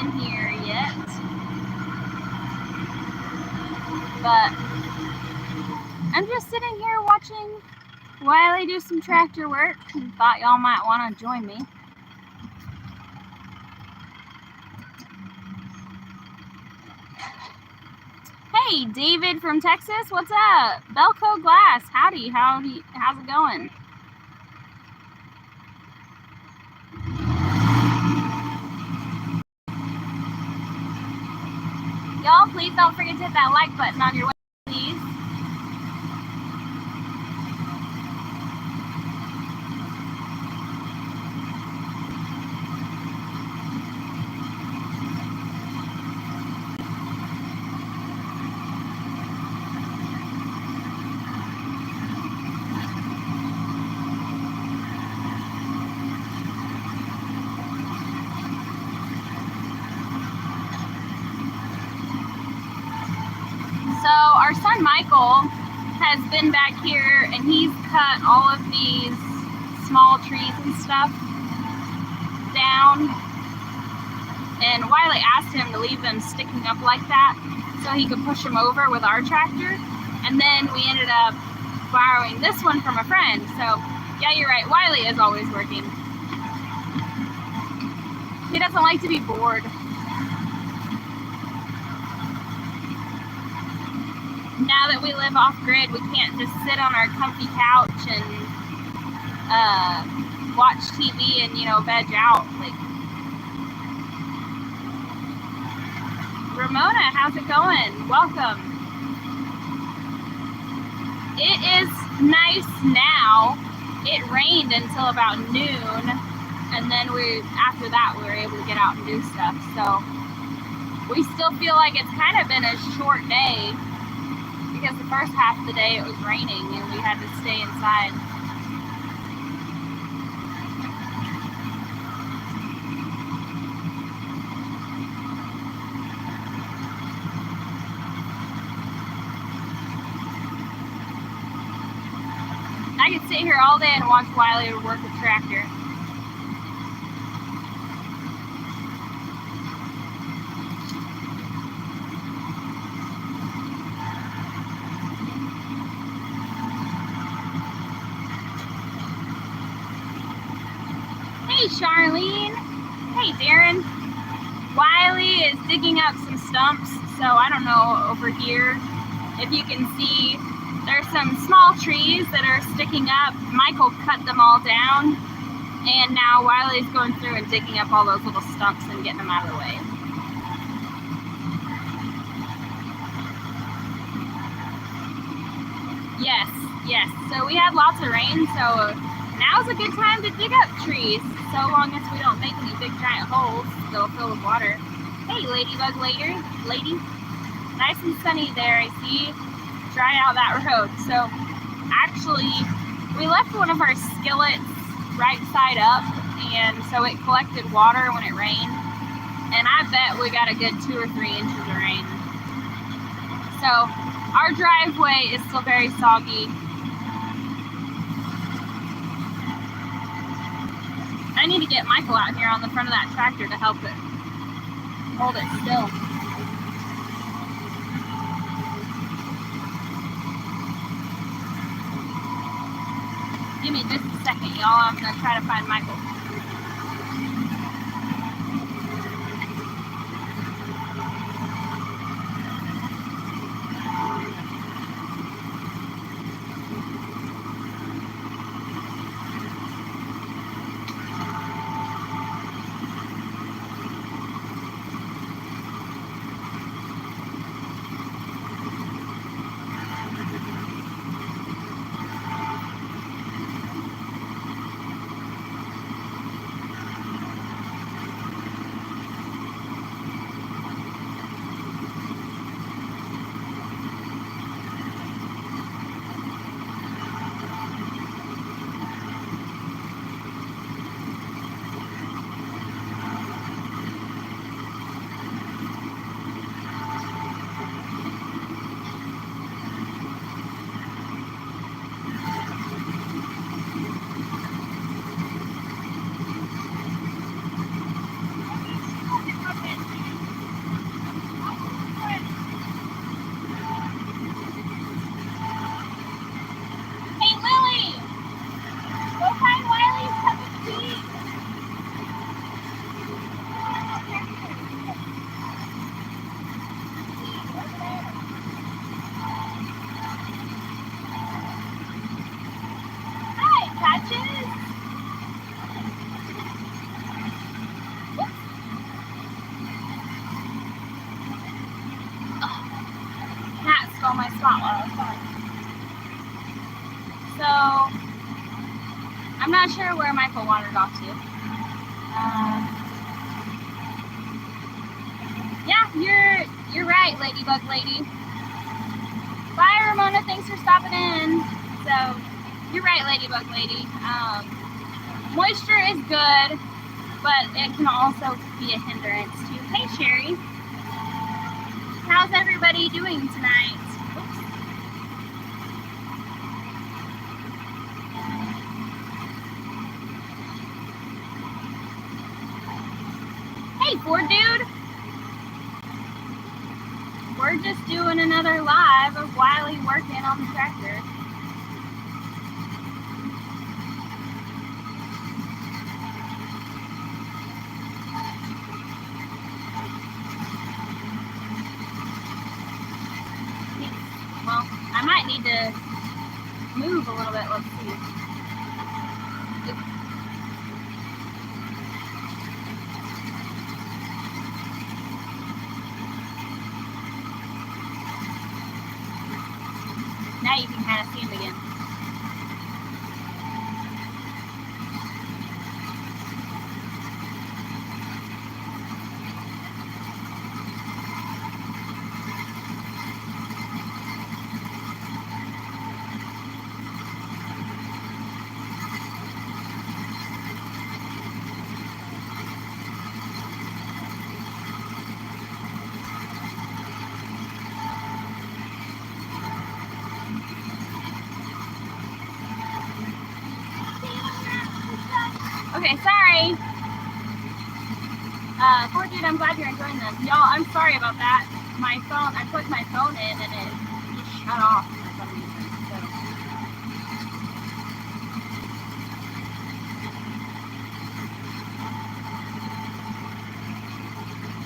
in here yet. But I'm just sitting here watching Wiley do some tractor work and thought y'all might want to join me. Hey, David from Texas, what's up? Belco Glass, howdy, how's it going? Y'all, please don't forget to hit that like button on your way, please. So our son Michael has been back here and he's cut all of these small trees and stuff down, and Wiley asked him to leave them sticking up like that so he could push them over with our tractor, and then we ended up borrowing this one from a friend. So yeah, you're right, Wiley is always working. He doesn't like to be bored. Now that we live off-grid, we can't just sit on our comfy couch and watch TV and, you know, veg out. Like, Ramona, how's it going? Welcome. It is nice now. It rained until about noon, and then after that we were able to get out and do stuff. So we still feel like it's kind of been a short day, because the first half of the day it was raining and we had to stay inside. I could sit here all day and watch Wiley work a tractor. Hey Charlene, hey Darren. Wiley is digging up some stumps, so I don't know over here if you can see, there's some small trees that are sticking up. Michael cut them all down, and now Wiley's going through and digging up all those little stumps and getting them out of the way. Yes, so we had lots of rain, so now's a good time to dig up trees, so long as we don't make any big giant holes they'll fill with water. Hey Ladybug lady, nice and sunny there, I see. Dry out that road. So actually we left one of our skillets right side up, and so it collected water when it rained, and I bet we got a good 2 or 3 inches of rain. So our driveway is still very soggy. I need to get Michael out here on the front of that tractor to help it hold it still. Give me just a second, y'all. I'm gonna try to find Michael. spot while I was gone. So, I'm not sure where Michael wandered off to. Yeah, you're right, Ladybug Lady. Bye, Ramona. Thanks for stopping in. So, you're right, Ladybug Lady. Moisture is good, but it can also be a hindrance too. Hey, Sherry. How's everybody doing tonight? Oops. Hey, Ford Dude. We're just doing another live of Wiley working on the tractor. Well, I might need to move a little bit. Let's see. Now you can kind of see him again. Okay, sorry. Poor dude, I'm glad you're enjoying this. Y'all, I'm sorry about that. My phone, I put my phone in and it just shut off for some reason. So.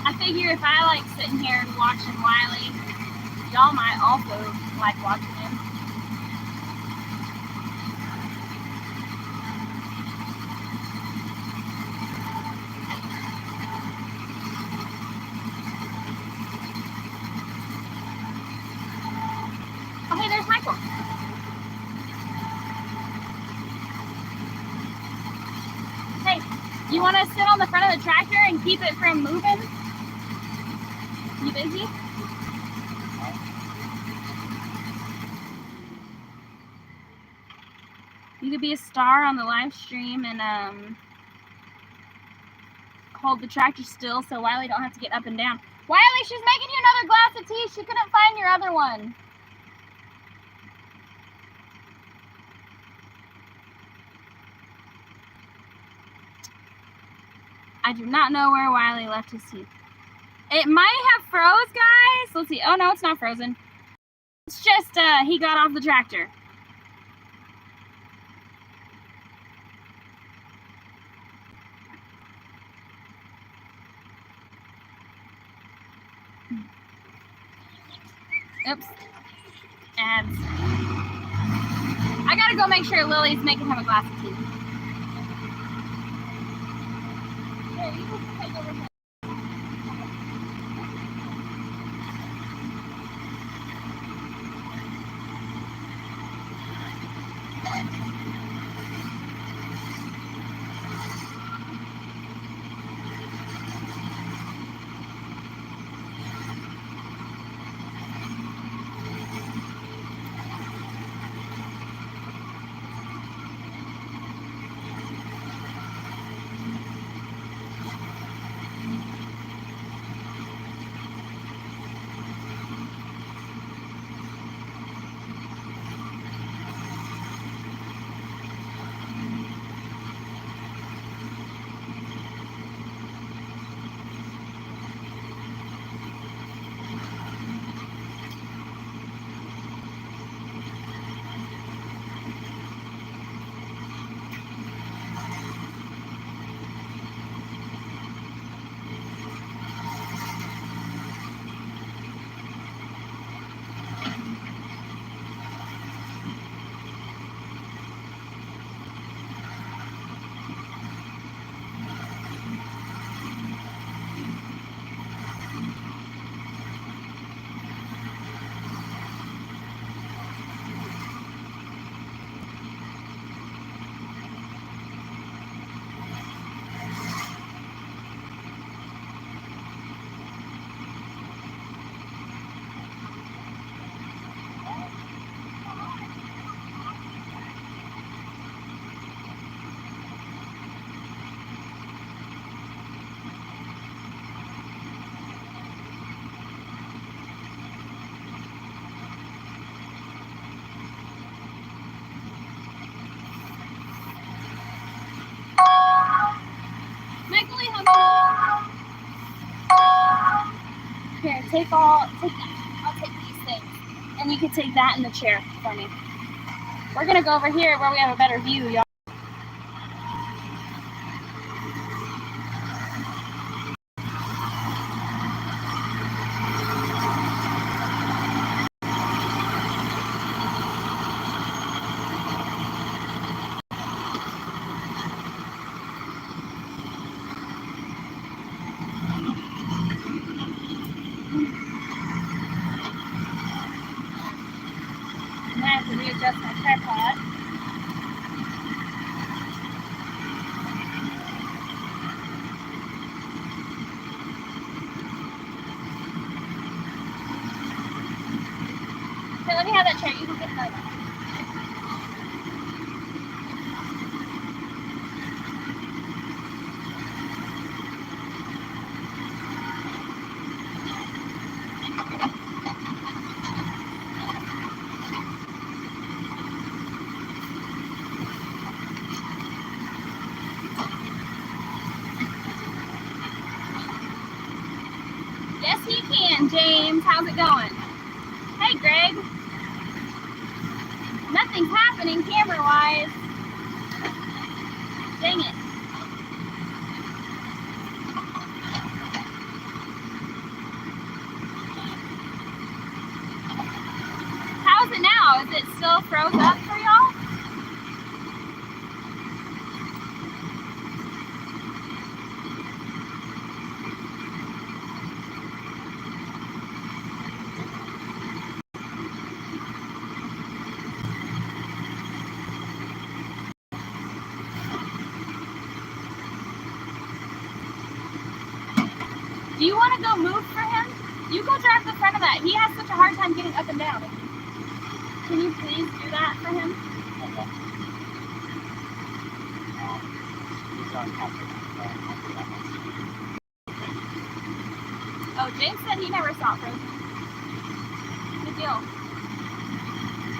I figure if I like sitting here and watching Wiley, y'all might also like watching him. Oh, hey, there's Michael. Hey, you want to sit on the front of the tractor and keep it from moving? You busy? You could be a star on the live stream and hold the tractor still so Wiley don't have to get up and down. Wiley, she's making you another glass of tea. She couldn't find your other one. I do not know where Wiley left his tea. It might have froze, guys. Let's see. Oh, no, it's not frozen. It's just he got off the tractor. Oops. And I gotta go make sure Lily's making him a glass of tea. Here, you can take over here. Here, take that. I'll take these things. And you can take that in the chair for me. We're gonna go over here where we have a better view, y'all. I have to readjust my tripod. Okay, let me have that chair. You can get that one. Yes, you can, James. How's it going? Hey, Greg. Nothing's happening camera-wise. Dang it. How's it now? Is it still froze up for y'all? Do you want to go move for him? You go drive the front of that. He has such a hard time getting up and down. Can you please do that for him? Okay. Oh, James said he never saw Frozen. Good deal.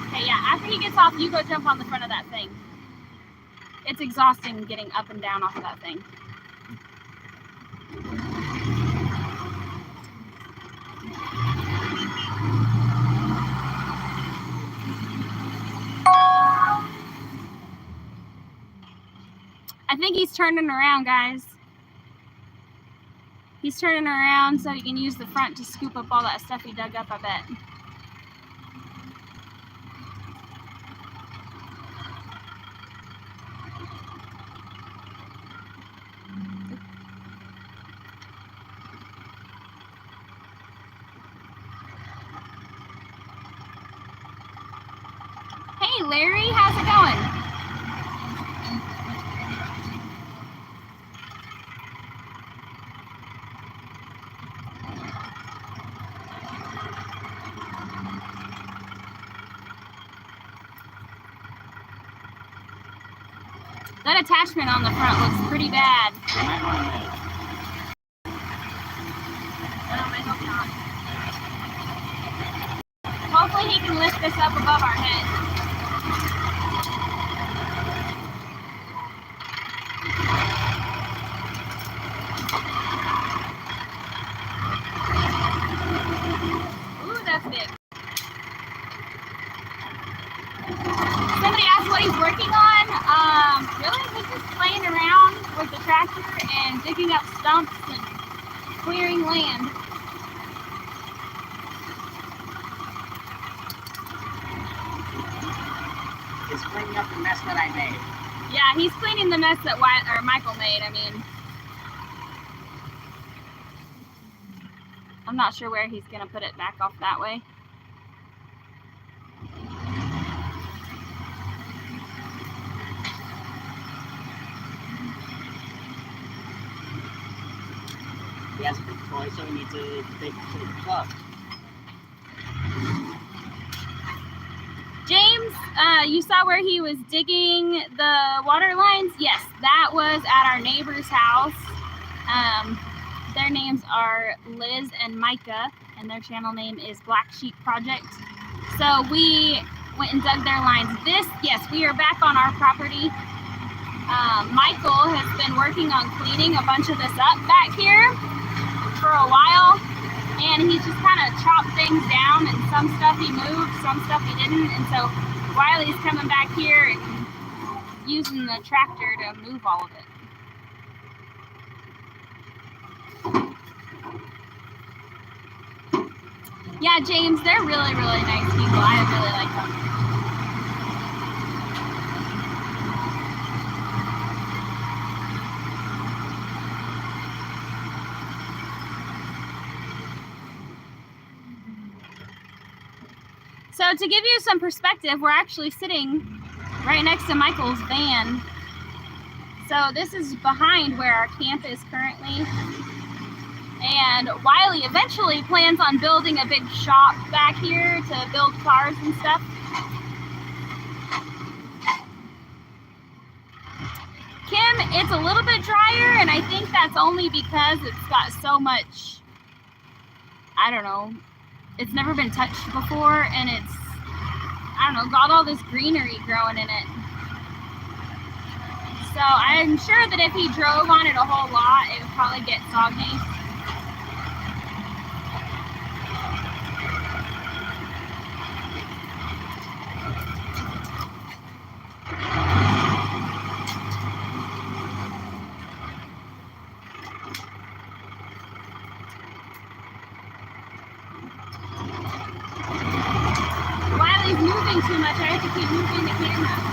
Okay, yeah, after he gets off, you go jump on the front of that thing. It's exhausting getting up and down off of that thing. I think he's turning around, guys. He's turning around so he can use the front to scoop up all that stuff he dug up, I bet. Hey, Larry, how's it going? That attachment on the front looks pretty bad. I hope not. Hopefully he can lift this up above our heads. Ooh, that's big. Somebody asked what he's working on. Really, he's just playing around with the tractor and digging up stumps and clearing land. He's cleaning up the mess that I made. Yeah, he's cleaning the mess that Michael made. I mean, I'm not sure where he's gonna put it back off that way. He has a big toy, so he needs a big plug. James, you saw where he was digging the water lines? Yes, that was at our neighbor's house. Their names are Liz and Micah, and their channel name is Black Sheep Project. So we went and dug their lines. Yes, we are back on our property. Michael has been working on cleaning a bunch of this up back here for a while. and he just kind of chopped things down, and some stuff he moved, some stuff he didn't, and so Wiley's coming back here and using the tractor to move all of it. Yeah, James, they're really, really nice people. I really like them. So to give you some perspective, we're actually sitting right next to Michael's van. So this is behind where our camp is currently. And Wiley eventually plans on building a big shop back here to build cars and stuff. Kim, it's a little bit drier, and I think that's only because it's got so much, I don't know, it's never been touched before, and it's, I don't know, got all this greenery growing in it. So I'm sure that if he drove on it a whole lot, it would probably get soggy. Wiley's moving too much. I have to keep moving the camera.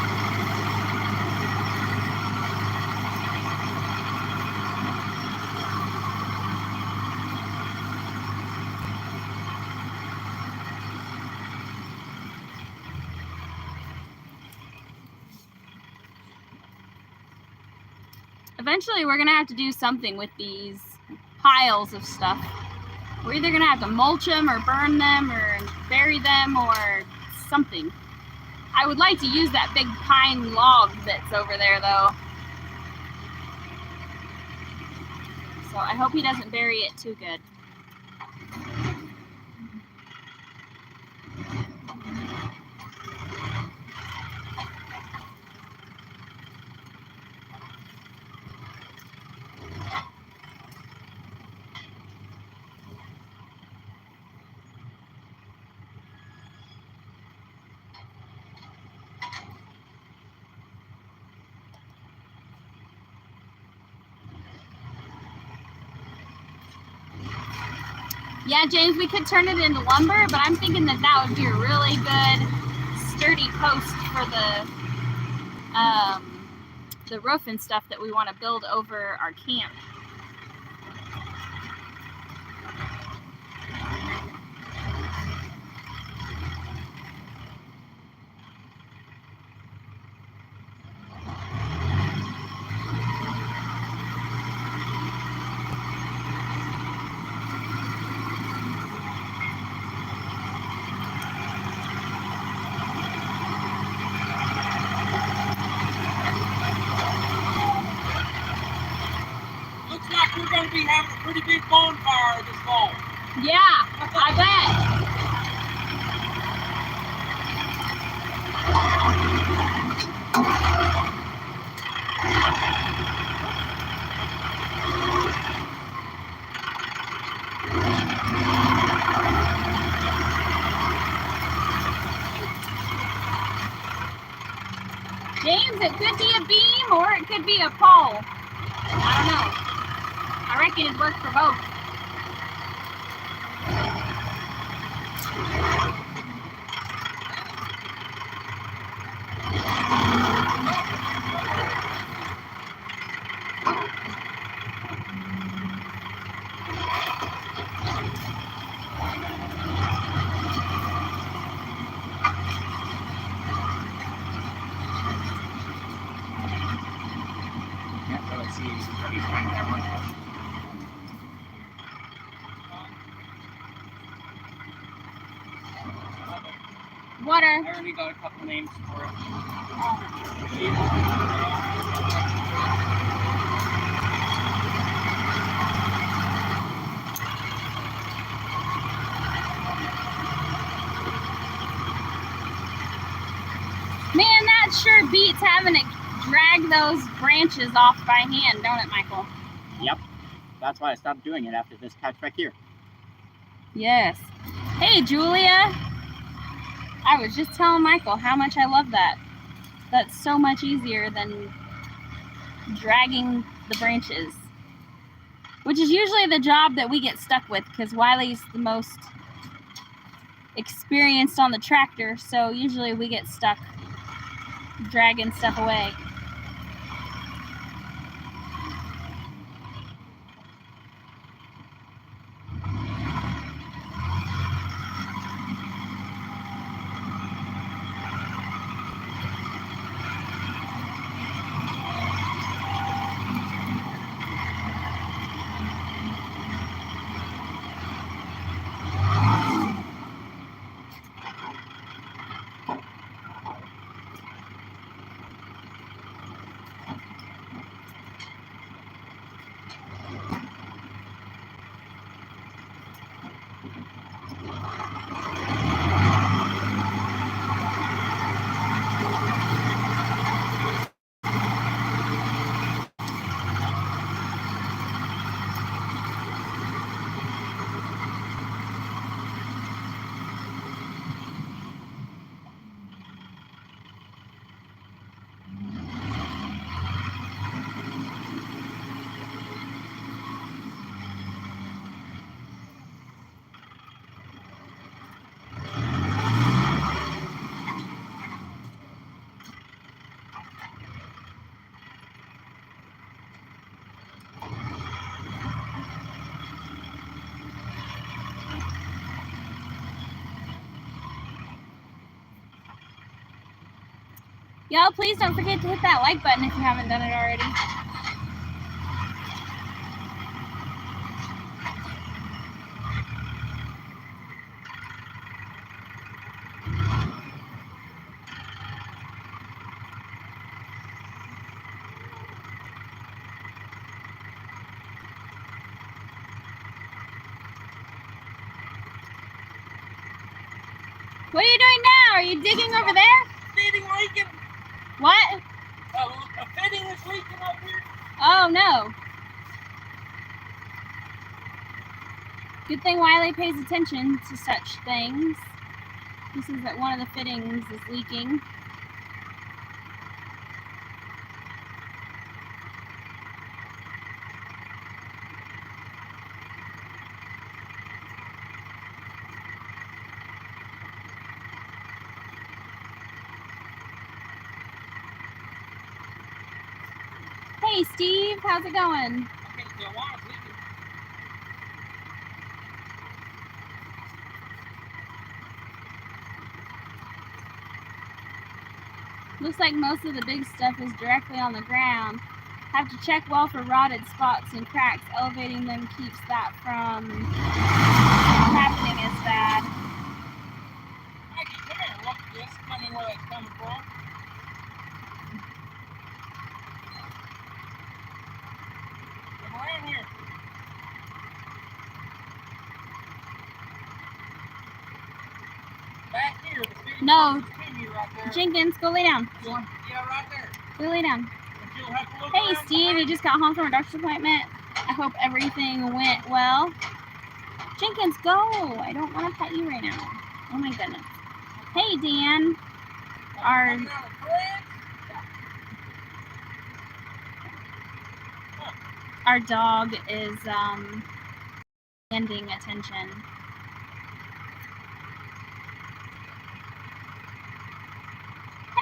Eventually, we're going to have to do something with these piles of stuff. We're either going to have to mulch them or burn them or bury them or something. I would like to use that big pine log that's over there, though. So I hope he doesn't bury it too good. Yeah, James, we could turn it into lumber, but I'm thinking that that would be a really good, sturdy post for the roof and stuff that we want to build over our camp. We're going to be having a pretty big bonfire this fall. Yeah, I bet. James, it could be a beam or it could be a pole. I don't know. I reckon it'd work for both. Water. I already got a couple names for it. Man, that sure beats having to drag those branches off by hand, don't it, Michael? Yep. That's why I stopped doing it after this patch back here. Yes. Hey, Julia. I was just telling Michael how much I love that. That's so much easier than dragging the branches, which is usually the job that we get stuck with because Wiley's the most experienced on the tractor, so usually we get stuck dragging stuff away. Y'all, please don't forget to hit that like button if you haven't done it already. What are you doing now? Are you digging over there? Fitting leaking. What? A fitting is leaking up here. Oh, no. Good thing Wiley pays attention to such things. He says that one of the fittings is leaking. Hey, Steve, how's it going? I can't tell why it's leaking. Looks like most of the big stuff is directly on the ground. Have to check well for rotted spots and cracks. Elevating them keeps that from happening as bad. Maggie, come here. Look at this. Tell me where that's coming from. Come around here. Back here. The fitting No. continue right there. Jenkins, go lay down. Yeah, right there. Go lay down. But you'll have to look Hey, around Steve, you behind just got home from a doctor's appointment. I hope everything went well. Jenkins, go. I don't want to pet you right now. Oh, my goodness. Hey, Dan. Our coming out of the thread. our dog is demanding attention.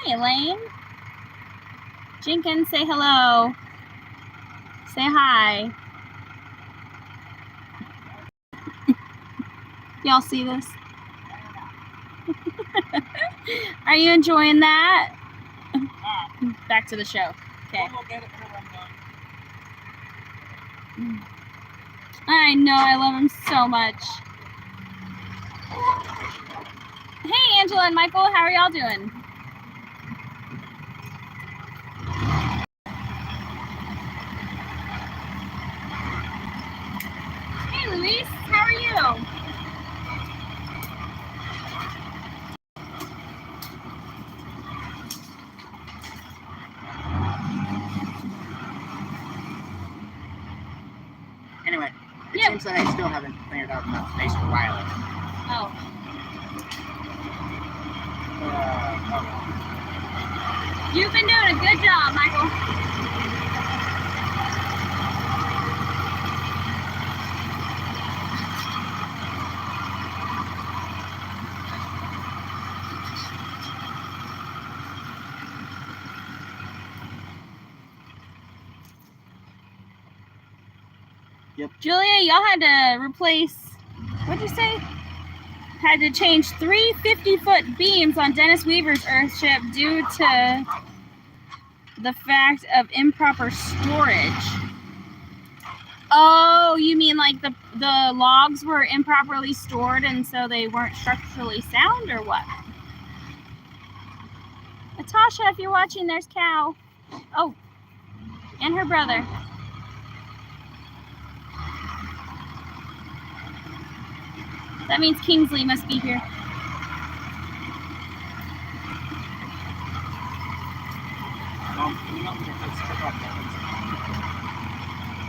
Hey, Elaine. Jenkins, say hello. Say hi. Y'all see this? Are you enjoying that? Back to the show. Okay. We'll look at it till I'm done. I know, I love him so much. Hey, Angela and Michael, how are y'all doing? Hey, Luis, how are you? Anyway, it Yep. seems that I still haven't cleared out Space for Wiley. Oh. You've been doing a good job, Michael. Yep. Julia, y'all had to replace, what'd you say? Had to change 3 50-foot beams on Dennis Weaver's Earthship due to the fact of improper storage. Oh, you mean like the logs were improperly stored and so they weren't structurally sound, or what? Natasha, if you're watching, there's Cow. Oh, and her brother. That means Kingsley must be here.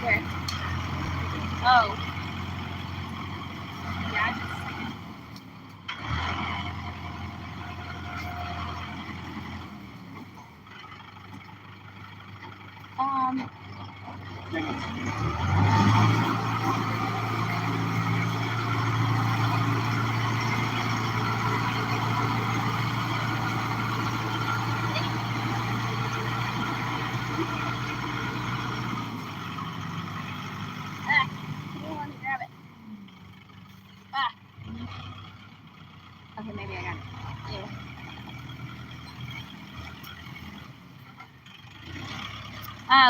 Where? Oh. Yeah, let me grab it. Okay, maybe I got it. Yeah.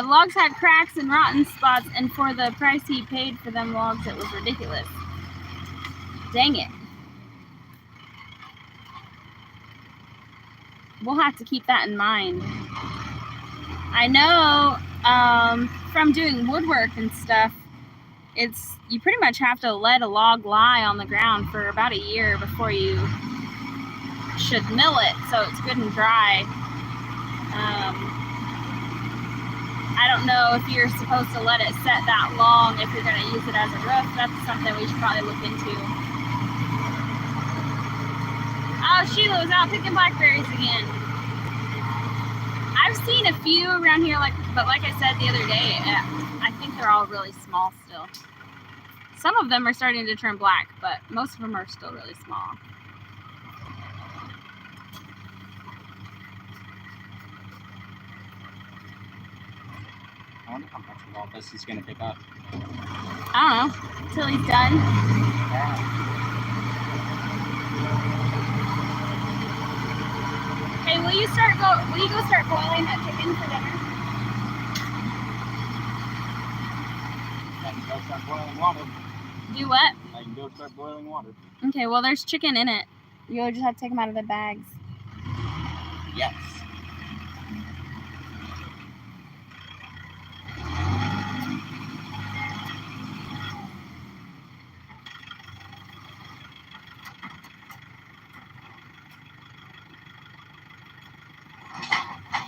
The logs had cracks and rotten spots, and for the price he paid for them logs, it was ridiculous. Dang it. We'll have to keep that in mind. I know from doing woodwork and stuff, you pretty much have to let a log lie on the ground for about a year before you should mill it so it's good and dry. I don't know if you're supposed to let it set that long if you're going to use it as a roof. That's something we should probably look into. Oh, Sheila was out picking blackberries again. I've seen a few around here, but like I said the other day, I think they're all really small still. Some of them are starting to turn black, but most of them are still really small. I wonder how much of all this he's going to pick up. I don't know, until he's done. Yeah. Hey, will you go start boiling that chicken for dinner? I can go start boiling water. Do what? I can go start boiling water. Okay, well there's chicken in it. You'll just have to take them out of the bags. Yes.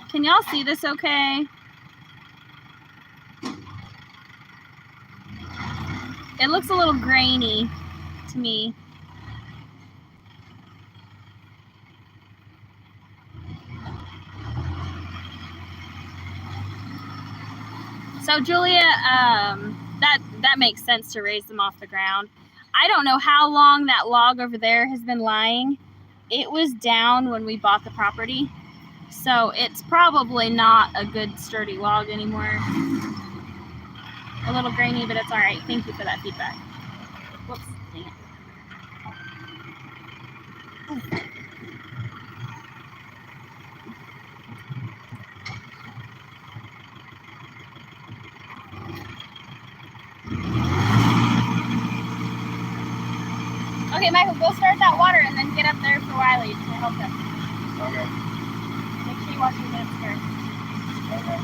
Can y'all see this okay? It looks a little grainy to me. So Julia, that makes sense to raise them off the ground. I don't know how long that log over there has been lying. It was down when we bought the property, so it's probably not a good sturdy log anymore. A little grainy, but it's all right. Thank you for that feedback. Whoops, dang it. Okay, Michael, go start that water and then get up there for Wiley to help him. Okay. Make sure you wash your hands first. Okay.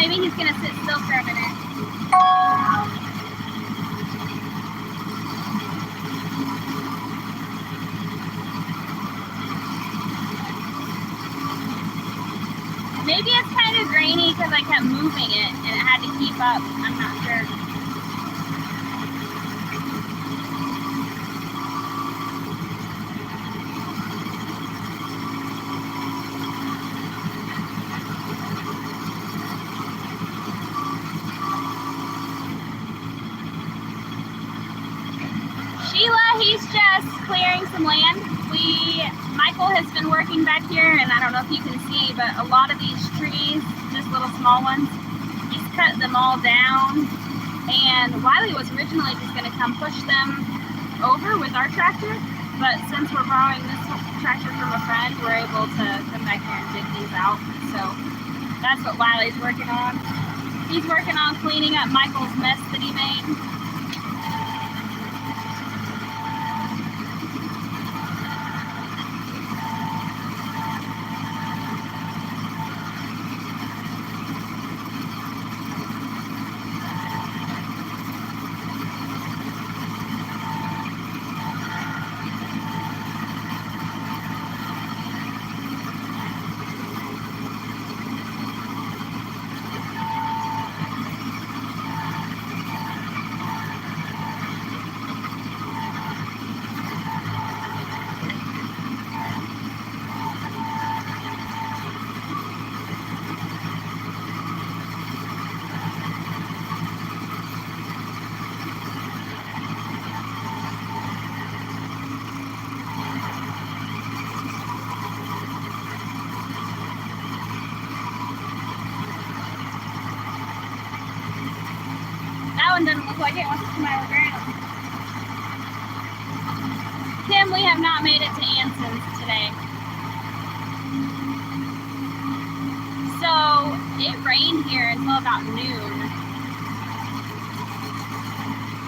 maybe he's gonna sit still for a minute. Maybe it's kind of grainy because I kept moving it and it had to keep up. I'm not sure. He's just clearing some land. Michael has been working back here, and I don't know if you can see, but a lot of these trees, just little small ones, he's cut them all down. And Wiley was originally just going to come push them over with our tractor, but since we're borrowing this tractor from a friend, we're able to come back here and dig these out. So that's what Wiley's working on. He's working on cleaning up Michael's mess that he made. That one doesn't look like it wants to come out of the ground. Tim, we have not made it to Anson's today. So it rained here until about noon.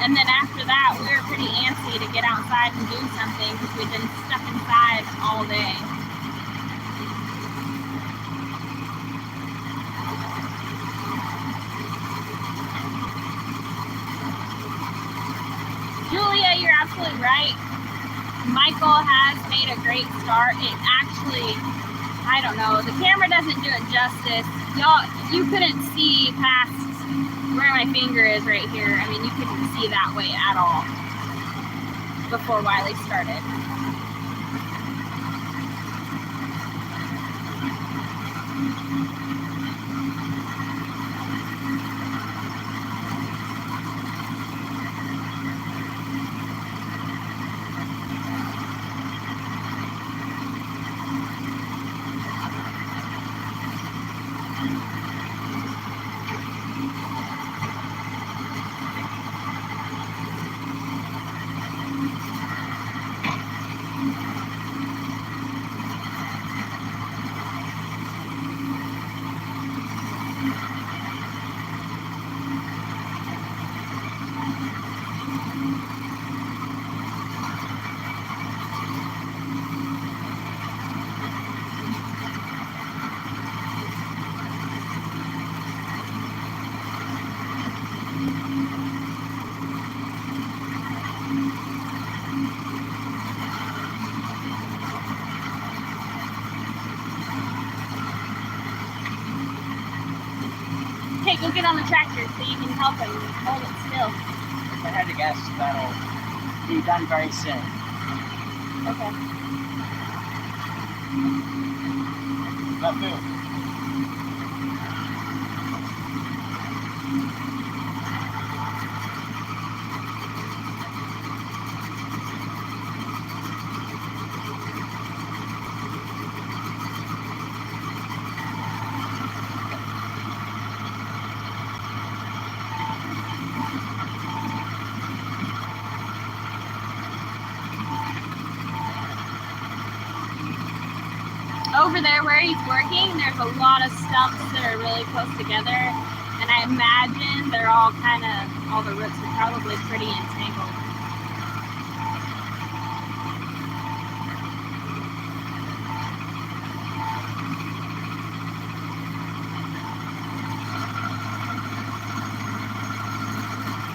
And then after that, we were pretty antsy to get outside and do something because we've been stuck inside all day. Julia, you're absolutely right. Michael has made a great start. It actually, I don't know, the camera doesn't do it justice. Y'all, you couldn't see past where my finger is right here. I mean, you couldn't see that way at all before Wiley started. Hey, go get on the tractor so you can help him hold it still. If I had to guess, that'll be done very soon. Okay. That too. Over there where he's working, there's a lot of stumps that are really close together, and I imagine they're all all the roots are probably pretty entangled.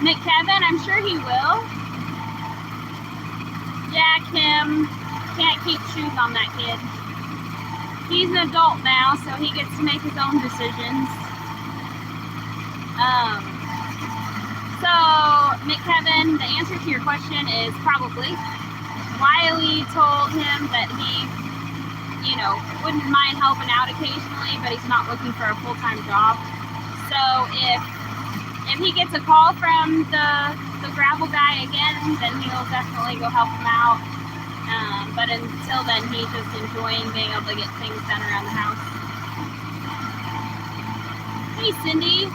Nick Kevin, I'm sure he will. Yeah, Kim, can't keep shoes on that kid. He's an adult now, so he gets to make his own decisions. So, Nick Kevin, the answer to your question is probably. Wiley told him that he, you know, wouldn't mind helping out occasionally, but he's not looking for a full-time job. So if he gets a call from the gravel guy again, then he'll definitely go help him out. But until then, he's just enjoying being able to get things done around the house. Hey, Cindy.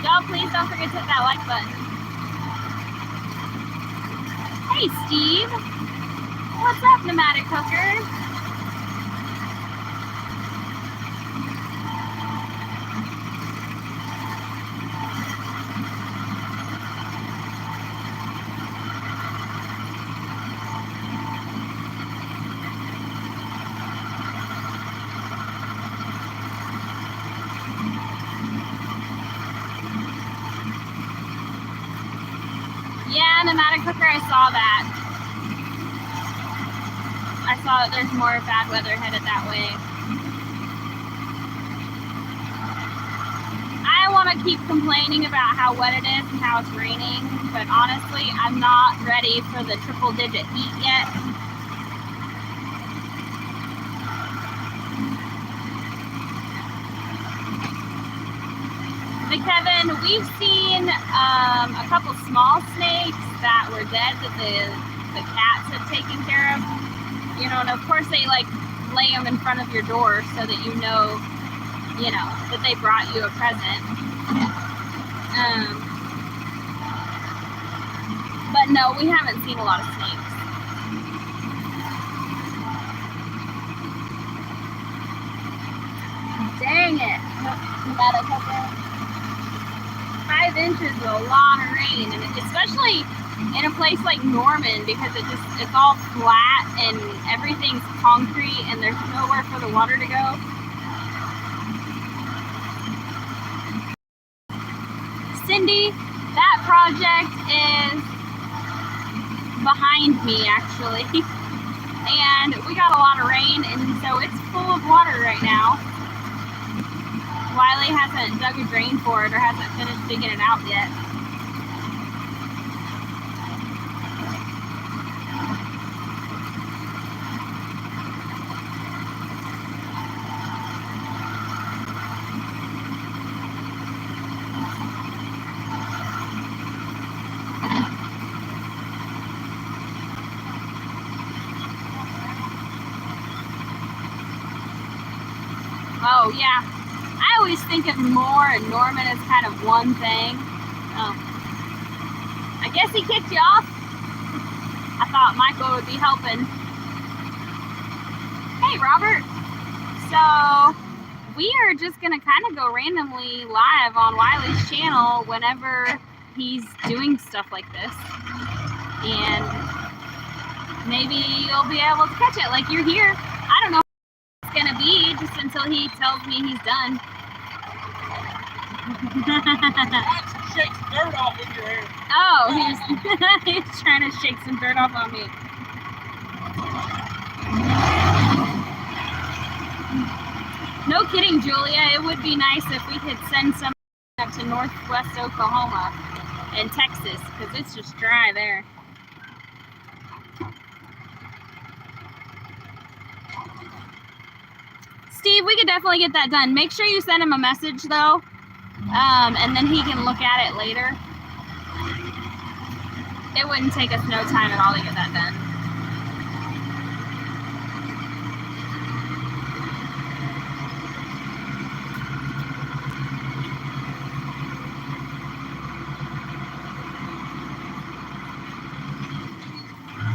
Y'all, please don't forget to hit that like button. Hey, Steve. What's up, Pneumatic Hooker? Yeah, Pneumatic Hooker, I saw that. I saw that there's more bad weather headed that way. I want to keep complaining about how wet it is and how it's raining, but honestly, I'm not ready for the triple-digit heat yet. But Kevin, we've seen a couple small snakes that were dead that the cats had taken care of. You know, and of course they like lay them in front of your door so that you know that they brought you a present. But no, we haven't seen a lot of snakes. Dang it! 5 inches is a lot of rain, and especially in a place like Norman, because it's all flat and everything's concrete and there's nowhere for the water to go. Cindy, that project is behind me actually, and we got a lot of rain, and so it's full of water right now. Wiley hasn't dug a drain for it or hasn't finished digging it out yet. Oh yeah, I always think of Moore and Norman as kind of one thing. Oh, I guess he kicked you off. I thought Michael would be helping. Hey Robert. So we are just gonna kind of go randomly live on Wiley's channel whenever he's doing stuff like this, and maybe you'll be able to catch it. Like you're here. I don't know what it's gonna be just until he tells me he's done. Shake some dirt off in your hair. Oh, he's trying to shake some dirt off on me. No kidding, Julia. It would be nice if we could send some up to northwest Oklahoma and Texas, because it's just dry there. Steve, we could definitely get that done. Make sure you send him a message, though, and then he can look at it later. It wouldn't take us no time at all to get that done.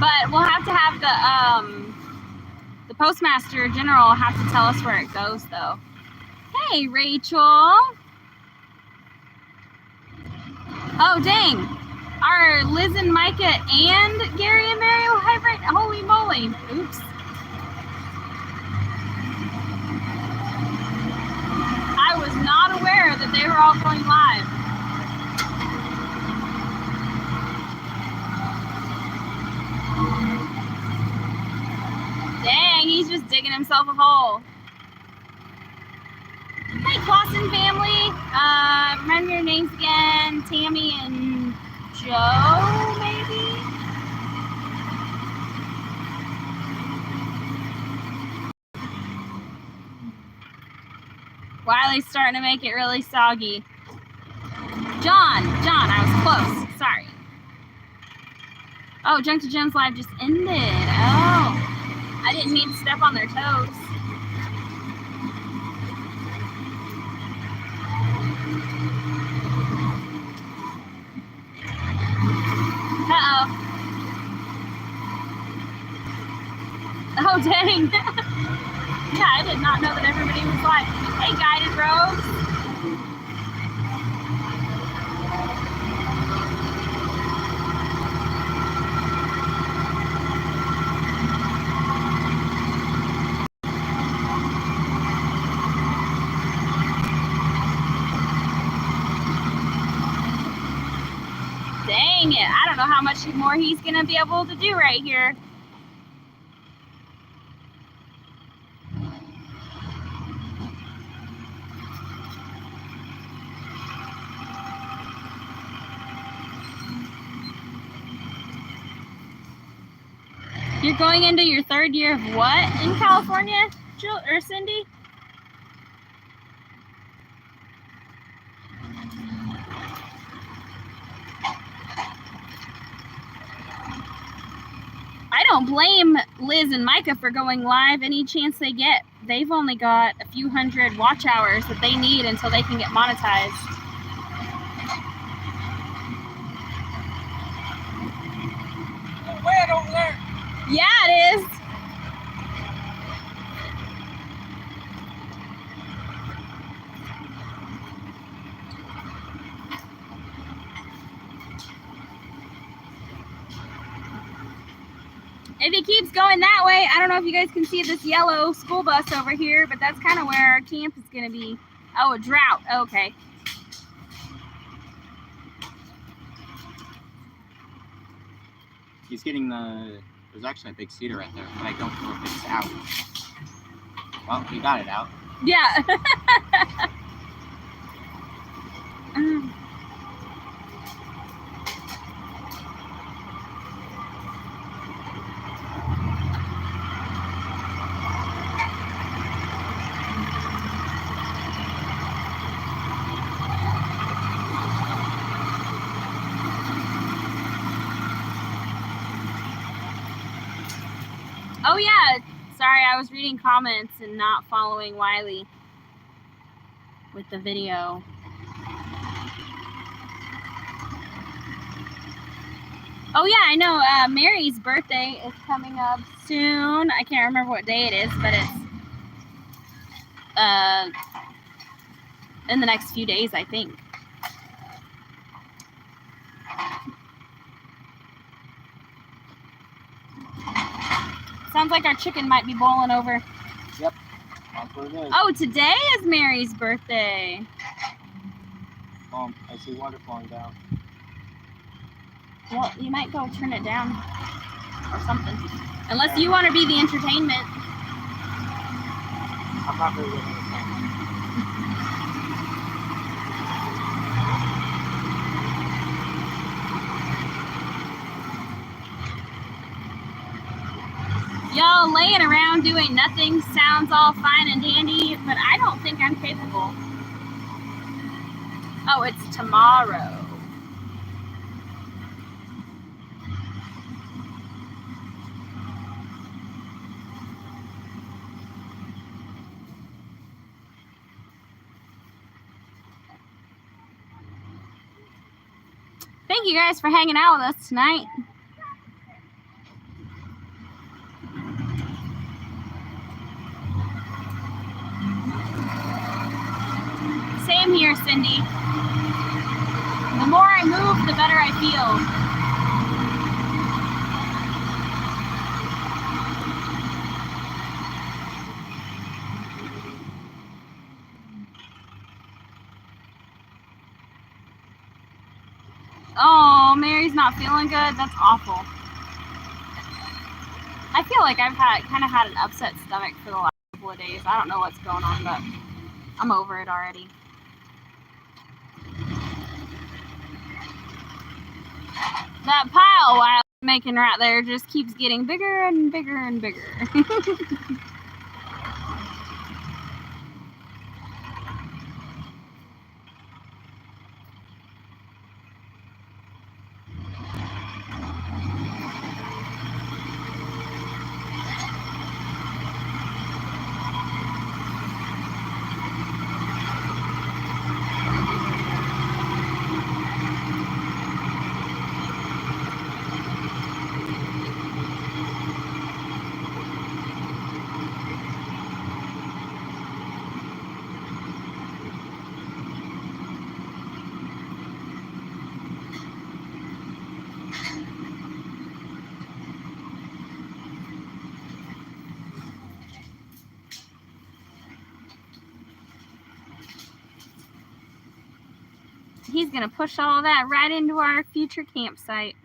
But we'll have to have the Postmaster General have to tell us where it goes, though. Hey, Rachel. Oh, dang. Are Liz and Micah and Gary and Mary hybrid? Holy moly. Oops. I was not aware that they were all going live. yourself a hole. Hey, Clausen family. Remember your names again? Tammy and Joe, maybe? Wiley's starting to make it really soggy. John, I was close. Sorry. Oh, Junk to Gems Live just ended. Oh, I didn't mean to step on their toes. Uh-oh. Oh, dang. Yeah, I did not know that everybody was live. Hey, Guided Rose. Dang it. I don't know how much more he's going to be able to do right here. You're going into your third year of what in California, Jill or Cindy? I don't blame Liz and Micah for going live any chance they get. They've only got a few hundred watch hours that they need until they can get monetized. Wet over there. Yeah, it is. If it keeps going that way, I don't know if you guys can see this yellow school bus over here, but that's kind of where our camp is going to be. Oh, a drought. Okay. He's getting there's actually a big cedar right there, but I don't know if it's out. Well, he got it out. Yeah. Oh yeah, sorry, I was reading comments and not following Wiley with the video. Oh yeah, I know, Mary's birthday is coming up soon. I can't remember what day it is, but it's in the next few days, I think. Sounds like our chicken might be boiling over. Yep, that's what it is. Oh, today is Mary's birthday. I see water falling down. Well, you might go turn it down or something. Unless you want to be the entertainment. I'm not very good at it. Y'all laying around doing nothing sounds all fine and dandy, but I don't think I'm capable. Oh, it's tomorrow. Thank you guys for hanging out with us tonight. Same here, Cindy. The more I move, the better I feel. Oh, Mary's not feeling good. That's awful. I feel like I've kind of had an upset stomach for the last couple of days. I don't know what's going on, but I'm over it already. That pile Wiley's making right there just keeps getting bigger and bigger and bigger. He's gonna push all that right into our future campsite.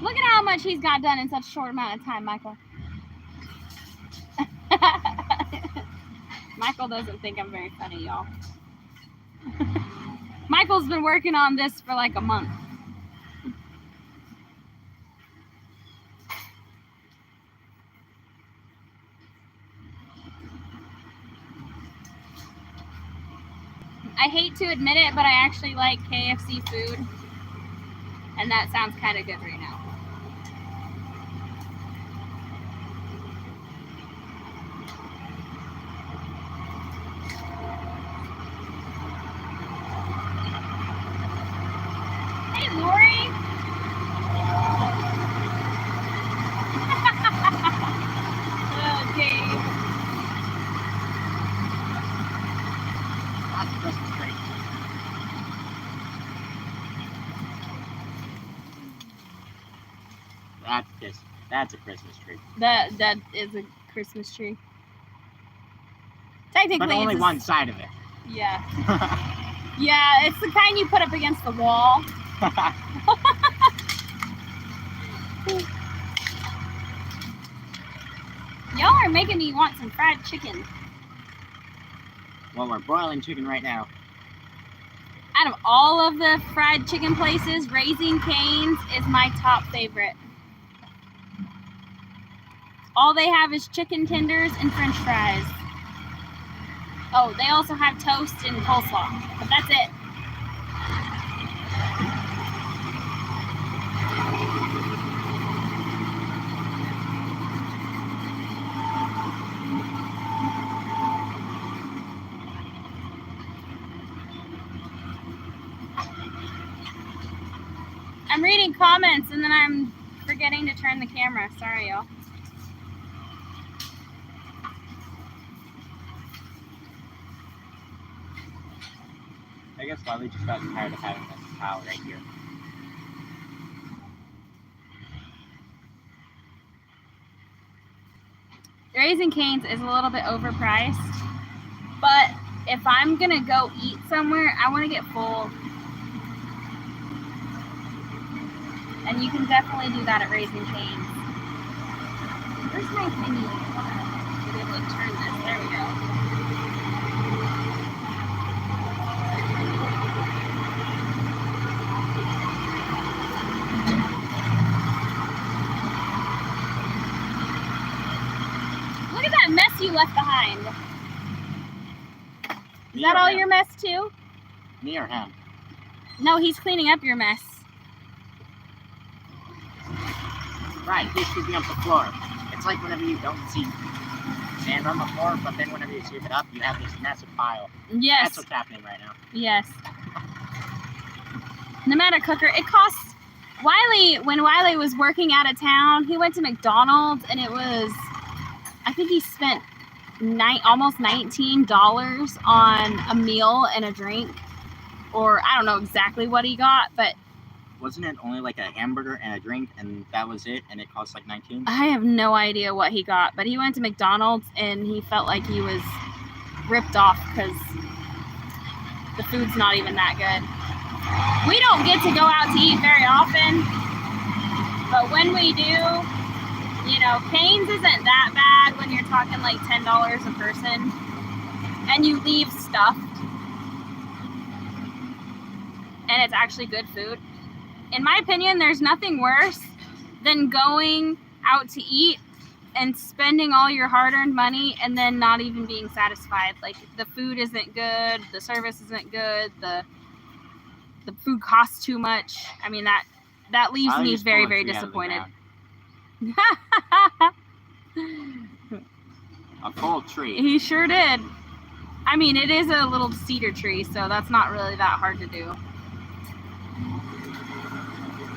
Look at how much he's got done in such a short amount of time, Michael. Michael doesn't think I'm very funny, y'all. Michael's been working on this for like a month. I hate to admit it, but I actually like KFC food. And that sounds kind of good right now. Hey, Lori. Okay. That's a Christmas tree. That's a Christmas tree. That is a Christmas tree. Technically, But only it's one side of it. Yeah. Yeah, it's the kind you put up against the wall. Y'all are making me want some fried chicken. Well, we're broiling chicken right now. Out of all of the fried chicken places, Raising Cane's is my top favorite. All they have is chicken tenders and french fries. Oh, they also have toast and coleslaw, but that's it. I'm reading comments and then I'm forgetting to turn the camera. Sorry, y'all. I guess Wiley just got tired of having this pile right here. Raising Cane's is a little bit overpriced, but if I'm gonna go eat somewhere, I want to get full. And you can definitely do that at Raising Cane's. Where's my thingy? To be able to turn this. There we go. Look at that mess you left behind. Is that all your mess too? Me or him? No, he's cleaning up your mess. Right, he's sweeping up the floor. It's like whenever you don't see sand on the floor, but then whenever you sweep it up, you have this massive pile. Yes. That's what's happening right now. Yes. No matter cooker, it costs. Wiley, when Wiley was working out of town, he went to McDonald's and it was, I think he spent almost $19 on a meal and a drink. Or I don't know exactly what he got, but Wasn't it only like a hamburger and a drink and that was it and it cost like $19? I have no idea what he got. But he went to McDonald's and he felt like he was ripped off because the food's not even that good. We don't get to go out to eat very often, but when we do, you know, Cane's isn't that bad when you're talking like $10 a person, and you leave stuffed, and it's actually good food. In my opinion, there's nothing worse than going out to eat and spending all your hard-earned money and then not even being satisfied. Like, the food isn't good, the service isn't good, the food costs too much. I mean, that leaves me very, very disappointed. A full tree. He sure did. I mean, it is a little cedar tree, so that's not really that hard to do.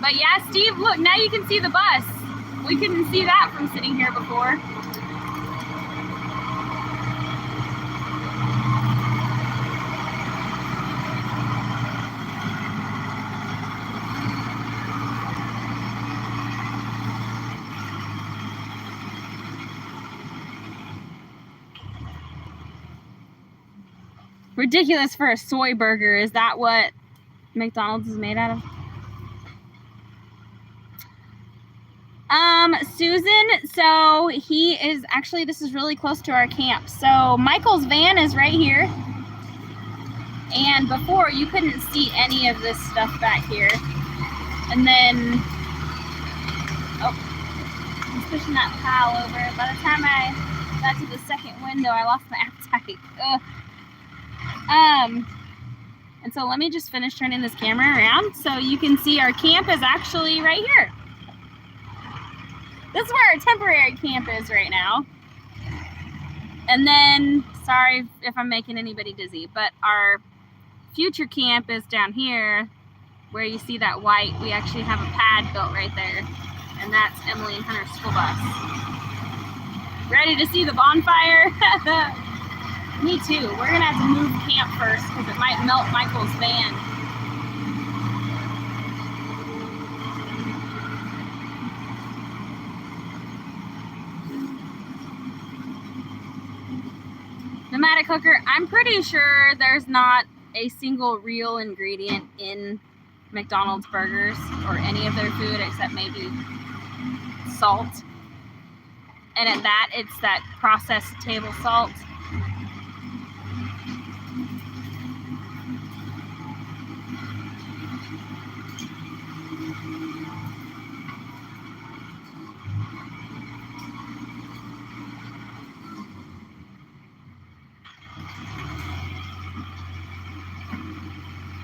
But yeah, Steve, look, now you can see the bus. We couldn't see that from sitting here before. Ridiculous for a soy burger. Is that what McDonald's is made out of? Susan, so he is actually, this is really close to our camp. So Michael's van is right here. And before, you couldn't see any of this stuff back here. And then, oh, he's pushing that pile over. By the time I got to the second window, I lost my appetite. Ugh. And so let me just finish turning this camera around so you can see our camp is actually right here. This is where our temporary camp is right now. And then, sorry if I'm making anybody dizzy, but our future camp is down here where you see that white. We actually have a pad built right there. And that's Emily and Hunter's school bus. Ready to see the bonfire? Me too. We're gonna have to move camp first because it might melt Michael's van. Nomadic Hooker, I'm pretty sure there's not a single real ingredient in McDonald's burgers or any of their food except maybe salt. And at that, it's that processed table salt.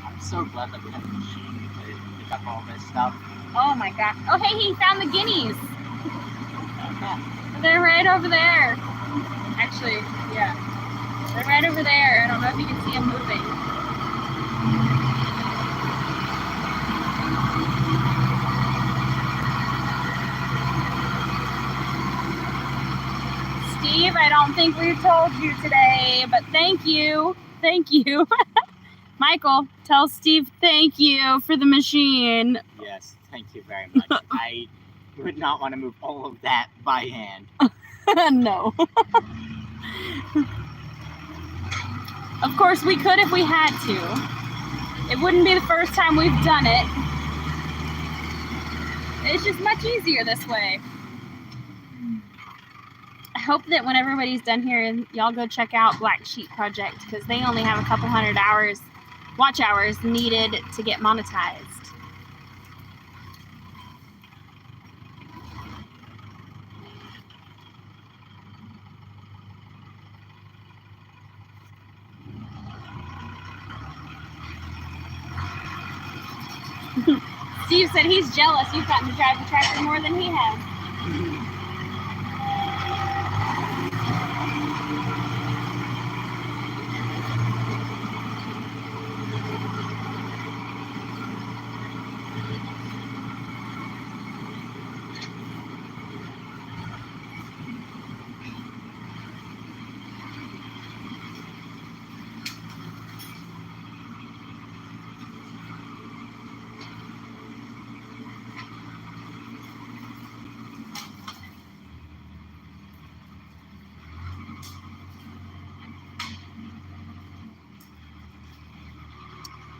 I'm so glad that we have a machine to pick up all this stuff. Oh my gosh. Oh, hey, he found the guineas. They're right over there. Actually, yeah. They're right over there. I don't know if you can see them moving. Steve, I don't think we've told you today, but thank you. Thank you. Michael, tell Steve thank you for the machine. Yes, thank you very much. I would not want to move all of that by hand. No. Of course, we could if we had to. It wouldn't be the first time we've done it. It's just much easier this way. I hope that when everybody's done here, y'all go check out Black Sheep Project because they only have a couple hundred hours, watch hours needed to get monetized. Steve said he's jealous you've gotten to drive the tractor more than he has.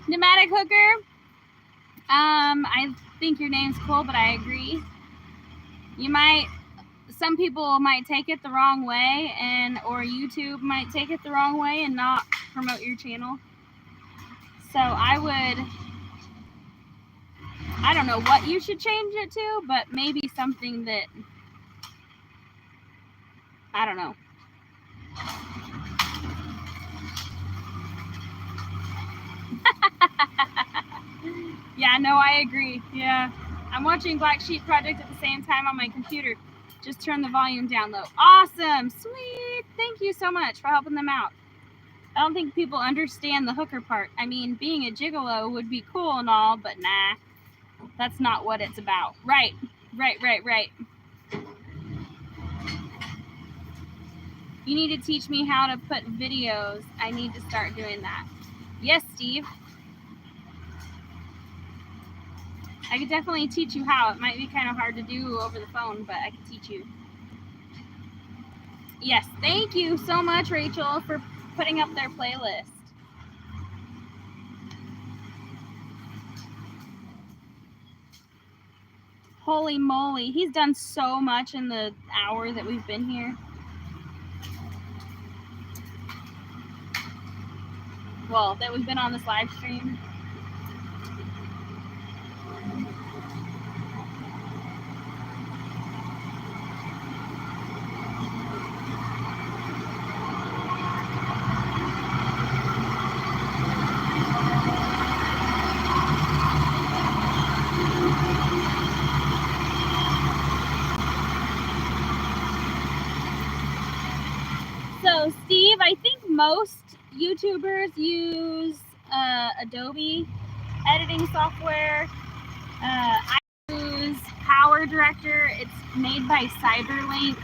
Nomadic Hooker, I think your name's cool, but I agree. Some people might take it the wrong way, or YouTube might take it the wrong way and not promote your channel. So I don't know what you should change it to, but maybe something that, I don't know. Yeah, no, I agree. Yeah. I'm watching Black Sheep Project at the same time on my computer. Just turn the volume down low. Awesome. Sweet. Thank you so much for helping them out. I don't think people understand the hooker part. I mean, being a gigolo would be cool and all, but nah. That's not what it's about. Right. You need to teach me how to put videos. I need to start doing that. Yes, Steve. I could definitely teach you how. It might be kind of hard to do over the phone, but I could teach you. Yes, thank you so much, Rachel, for putting up their playlist. Holy moly, he's done so much in the hour that we've been here. Well, that we've been on this live stream. So, Steve, I think most YouTubers use Adobe editing software. I use Power Director. It's made by Cyberlink.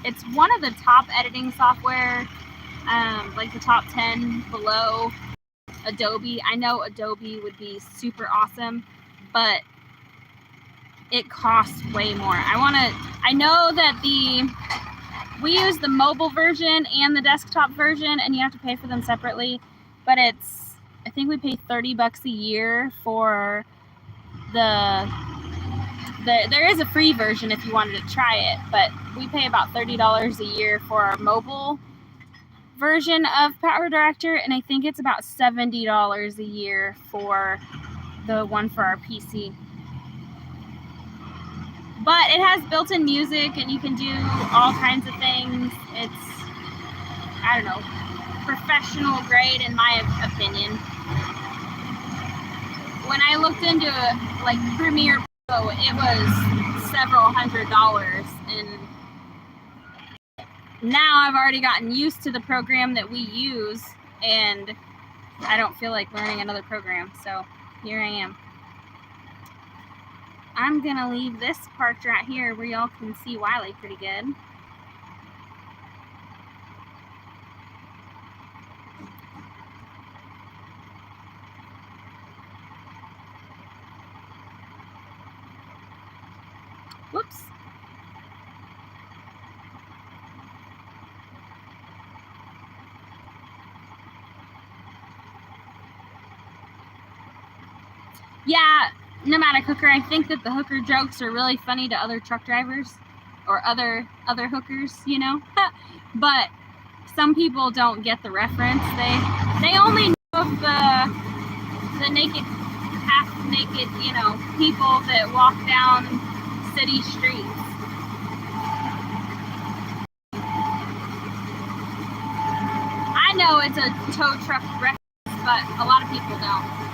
It's one of the top editing software, like the top 10 below Adobe. I know Adobe would be super awesome, but it costs way more. I know that we use the mobile version and the desktop version, and you have to pay for them separately, but I think we pay $30 a year for there is a free version if you wanted to try it, but we pay about $30 a year for our mobile version of Power Director, and I think it's about $70 a year for the one for our PC. But it has built-in music, and you can do all kinds of things. It's, I don't know, professional grade in my opinion. When I looked into like Premiere Pro, it was several $100s, and now I've already gotten used to the program that we use, and I don't feel like learning another program, so here I am. I'm gonna leave this parked right here where y'all can see Wiley pretty good. Whoops. Yeah, nomadic hooker, I think that the hooker jokes are really funny to other truck drivers or other hookers, you know. But some people don't get the reference. They only know of the naked, half naked, you know, people that walk down city streets. I know it's a tow truck reference, but a lot of people don't.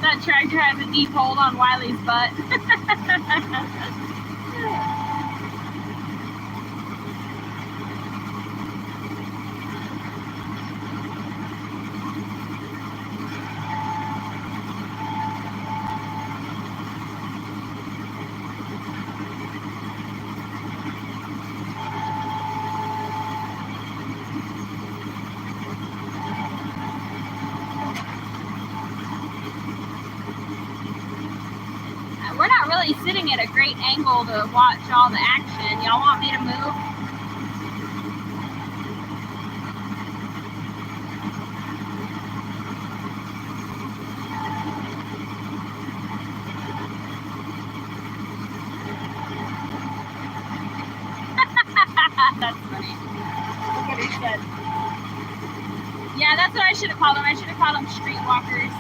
That tractor has a deep hold on Wiley's butt. really sitting at a great angle to watch all the action. Y'all want me to move? That's funny. Look what he said. Yeah, that's what I should have called them. I should have called them streetwalkers.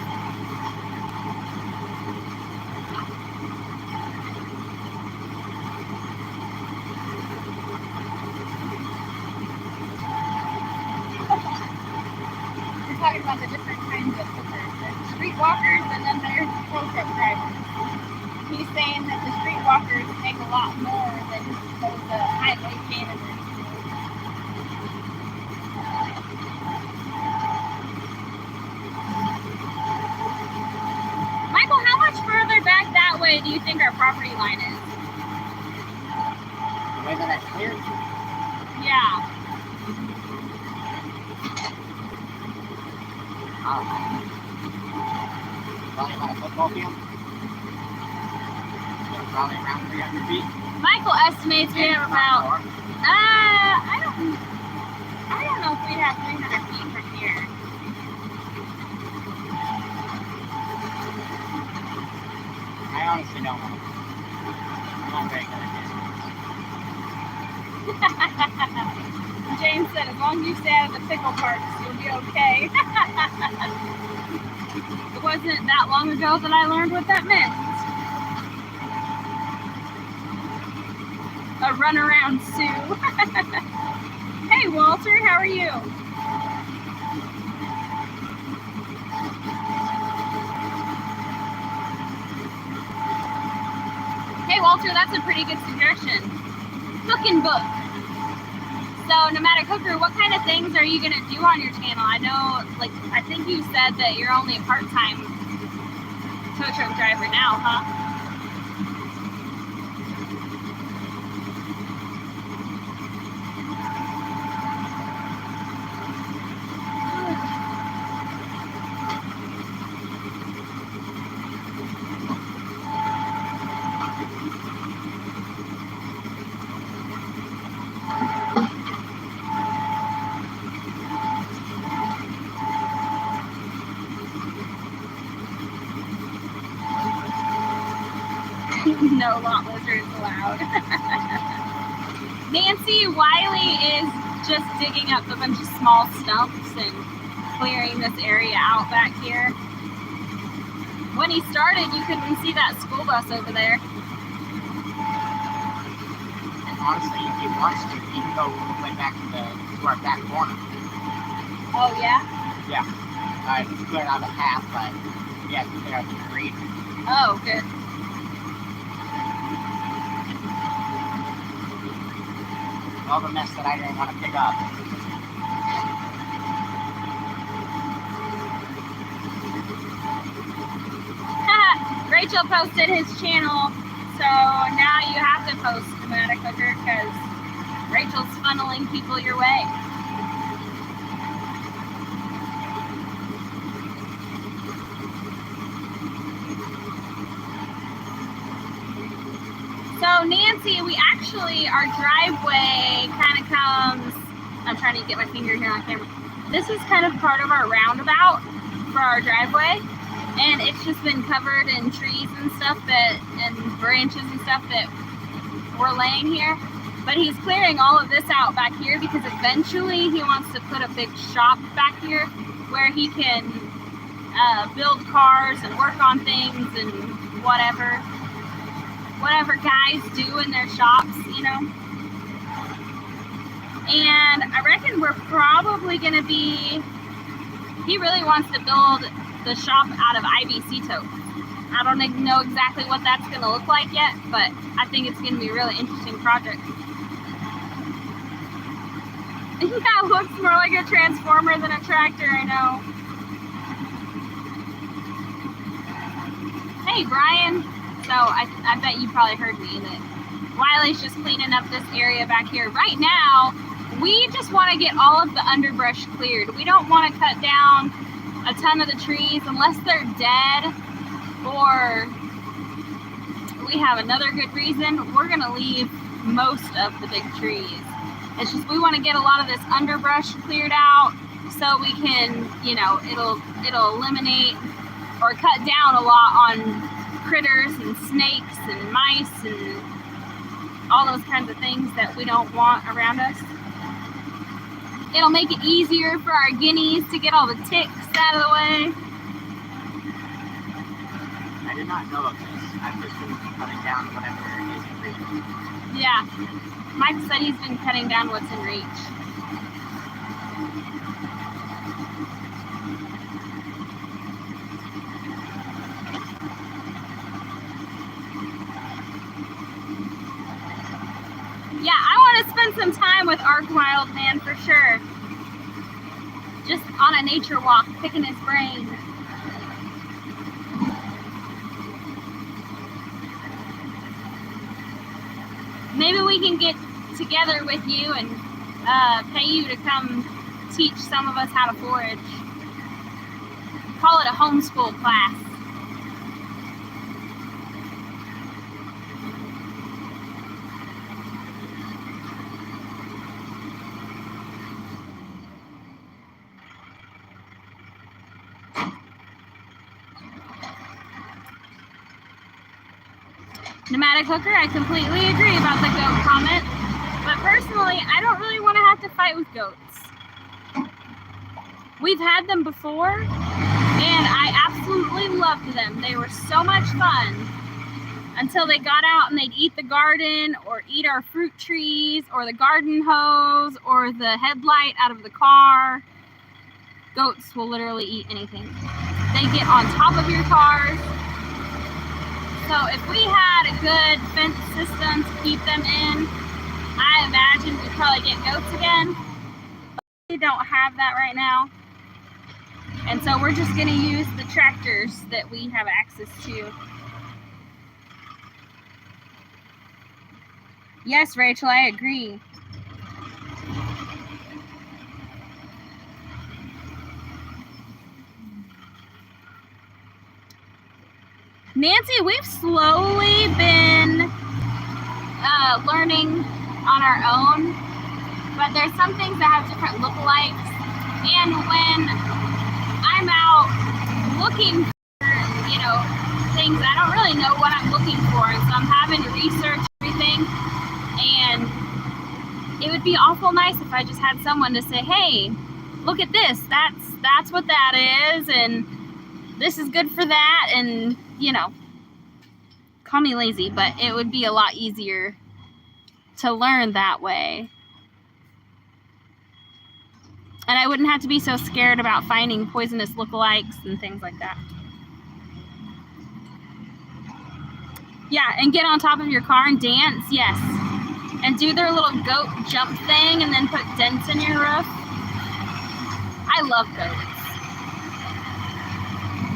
We're talking about the different kinds of hookers. There's streetwalkers and then there's tow truck drivers. He's saying that the streetwalkers make a lot more than those highway janitors. Michael, how much further back that way do you think our property line is? The way that I cleared, Yeah. probably about a football field. So probably around 300 feet. Michael estimates we have about, I don't know if we have 300 feet from here. I honestly don't know. I'm not very good at this. James said, as long as you stay out of the pickle parks, you'll be okay. It wasn't that long ago that I learned what that meant. A runaround Sue. Hey Walter, how are you? Hey Walter, that's a pretty good suggestion. Cook and book. So nomadic hooker, what kind of things are you gonna do on your channel? I know, like, I think you said that you're only a part-time tow truck driver now, huh? No lot lizards allowed. Nancy, Wiley is just digging up a bunch of small stumps and clearing this area out back here. When he started, you couldn't see that school bus over there. And honestly, if he wants to, he can go all the way back to our back corner. Oh, yeah? Yeah. It's cleared out a path, but he has to clear out the street. Oh, good. All the mess that I didn't want to pick up. Rachel posted his channel, so now you have to post Nomadic Hooker because Rachel's funneling people your way. So Nancy, we actually, our driveway kind of comes, I'm trying to get my finger here on camera. This is kind of part of our roundabout for our driveway. And it's just been covered in trees and stuff and branches and stuff that we're laying here. But he's clearing all of this out back here because eventually he wants to put a big shop back here where he can build cars and work on things and whatever guys do in their shops, you know. And I reckon we're probably gonna be, he really wants to build the shop out of IBC totes. I don't know exactly what that's gonna look like yet, but I think it's gonna be a really interesting project. Yeah, it looks more like a transformer than a tractor, I know. Hey Brian. So I bet you probably heard me that Wiley's just cleaning up this area back here. Right now, we just want to get all of the underbrush cleared. We don't want to cut down a ton of the trees unless they're dead or we have another good reason. We're gonna leave most of the big trees. It's just we want to get a lot of this underbrush cleared out so we can, you know, it'll eliminate or cut down a lot on critters and snakes and mice and all those kinds of things that we don't want around us. It'll make it easier for our guineas to get all the ticks out of the way. I did not know of this. I've just been cutting down whatever is in reach. Yeah, Mike said he's been cutting down what's in reach. Yeah, I want to spend some time with Ark Wildman for sure. Just on a nature walk, picking his brain. Maybe we can get together with you and pay you to come teach some of us how to forage. Call it a homeschool class. Pneumatic hooker, I completely agree about the goat comment, but personally, I don't really want to have to fight with goats. We've had them before, and I absolutely loved them. They were so much fun until they got out and they'd eat the garden or eat our fruit trees or the garden hose or the headlight out of the car. Goats will literally eat anything. They get on top of your cars. So if we had a good fence system to keep them in, I imagine we'd probably get goats again. But we don't have that right now. And so we're just gonna use the tractors that we have access to. Yes, Rachel, I agree. Nancy, we've slowly been learning on our own, but there's some things that have different lookalikes. And when I'm out looking for, you know, things, I don't really know what I'm looking for, and so I'm having to research everything. And it would be awful nice if I just had someone to say, hey, look at this, that's what that is, and this is good for that, and you know, call me lazy, but it would be a lot easier to learn that way. And I wouldn't have to be so scared about finding poisonous lookalikes and things like that. Yeah, and get on top of your car and dance, yes. And do their little goat jump thing and then put dents in your roof. I love goats.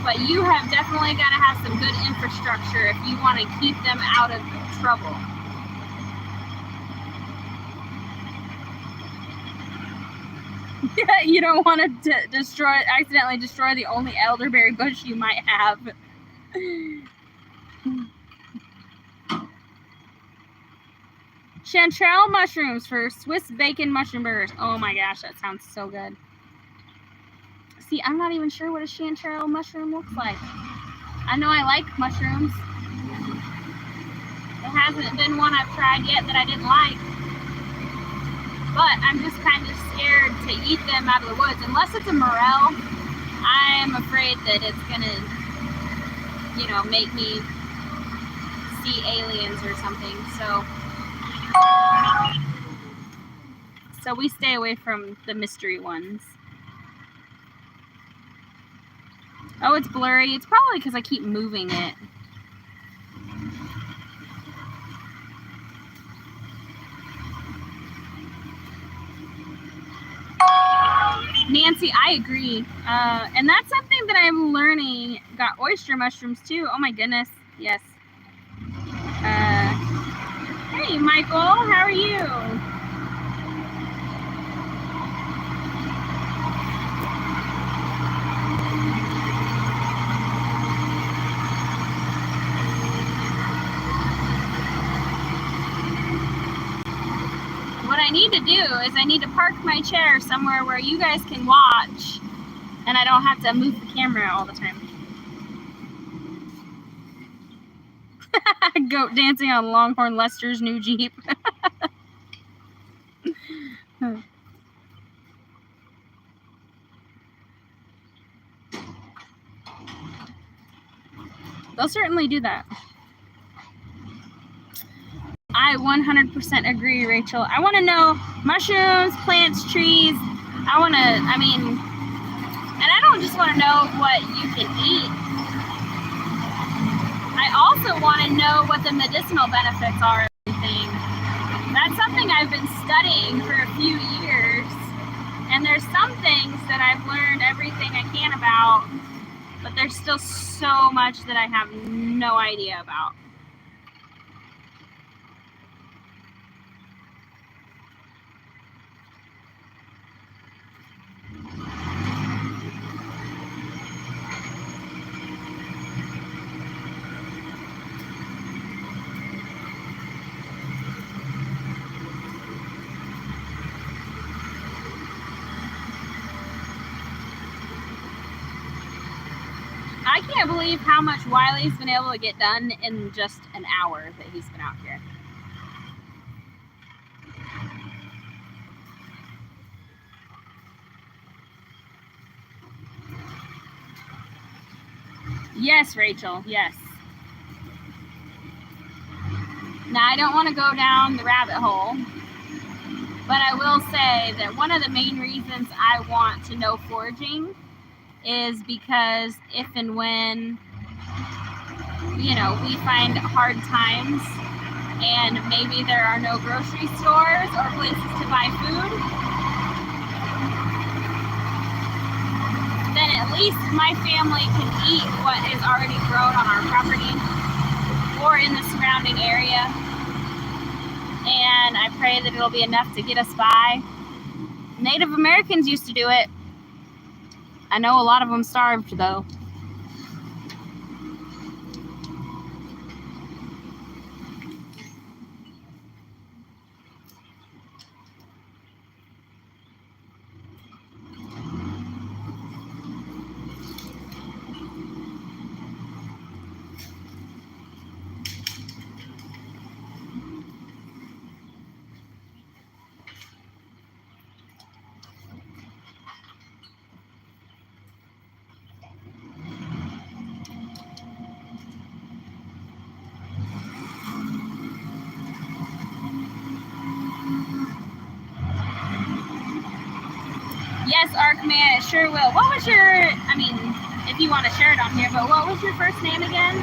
But you have definitely got to have some good infrastructure if you want to keep them out of trouble. You don't want to accidentally destroy the only elderberry bush you might have. Chanterelle mushrooms for Swiss bacon mushroom burgers. Oh my gosh, that sounds so good. See, I'm not even sure what a chanterelle mushroom looks like. I know I like mushrooms. There hasn't been one I've tried yet that I didn't like. But I'm just kind of scared to eat them out of the woods. Unless it's a morel, I'm afraid that it's gonna, you know, make me see aliens or something. So we stay away from the mystery ones. Oh, it's blurry. It's probably because I keep moving it. Nancy, I agree. And that's something that I'm learning. Got oyster mushrooms too. Oh my goodness. Yes. Hey, Michael, how are you? do is I need to park my chair somewhere where you guys can watch and I don't have to move the camera all the time. Goat dancing on Longhorn Lester's new Jeep. They'll certainly do that. I 100% agree, Rachel. I want to know mushrooms, plants, trees. And I don't just want to know what you can eat. I also want to know what the medicinal benefits are of everything. That's something I've been studying for a few years. And there's some things that I've learned everything I can about, but there's still so much that I have no idea about. I can't believe how much Wiley's been able to get done in just an hour that he's been out here. Yes, Rachel, yes. Now, I don't want to go down the rabbit hole, but I will say that one of the main reasons I want to know foraging is because if and when, we find hard times and maybe there are no grocery stores or places to buy food, then at least my family can eat what is already grown on our property or in the surrounding area. And I pray that it'll be enough to get us by. Native Americans used to do it. I know a lot of them starved, though. Yes, Arkman, it sure will. What was your, if you want to share it on here, but what was your first name again?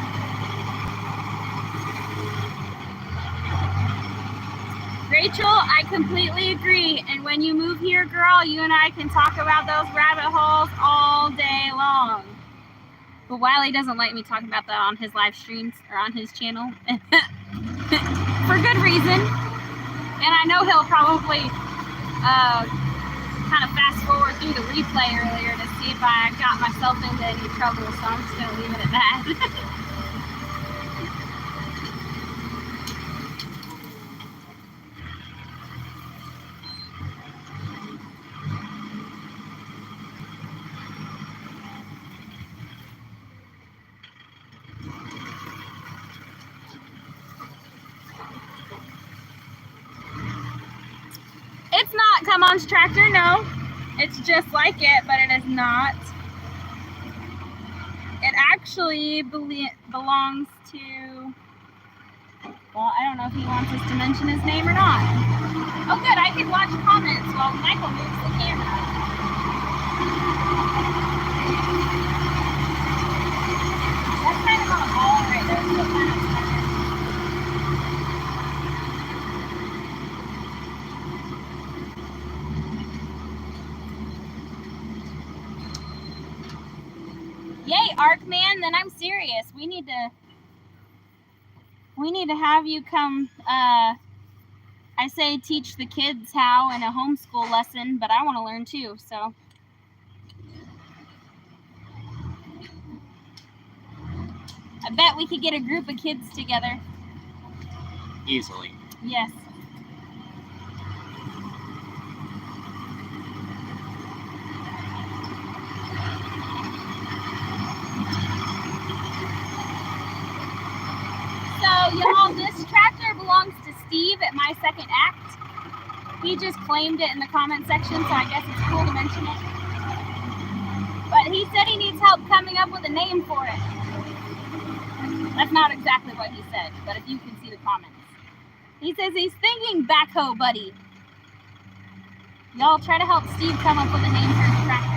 Rachel, I completely agree. And when you move here, girl, you and I can talk about those rabbit holes all day long. But Wiley doesn't like me talking about that on his live streams or on his channel. For good reason. And I know he'll probably kind of fast forward through the replay earlier to see if I got myself into any trouble, so I'm just going to leave it at that. It's not Come On's tractor, no. It's just like it, but it is not. It actually belongs to, well, I don't know if he wants us to mention his name or not. Oh good, I can watch comments while Michael moves the camera. That's kind of on a ball right there, so kind of Yay, Arkman, then I'm serious. We need to have you come, I say teach the kids how in a homeschool lesson, but I want to learn too, so. I bet we could get a group of kids together. Easily. Yes. y'all, this tractor belongs to Steve at My Second Act. He just claimed it in the comment section, so I guess it's cool to mention it. But he said he needs help coming up with a name for it. That's not exactly what he said, but if you can see the comments. He says he's thinking backhoe buddy. Y'all try to help Steve come up with a name for his tractor.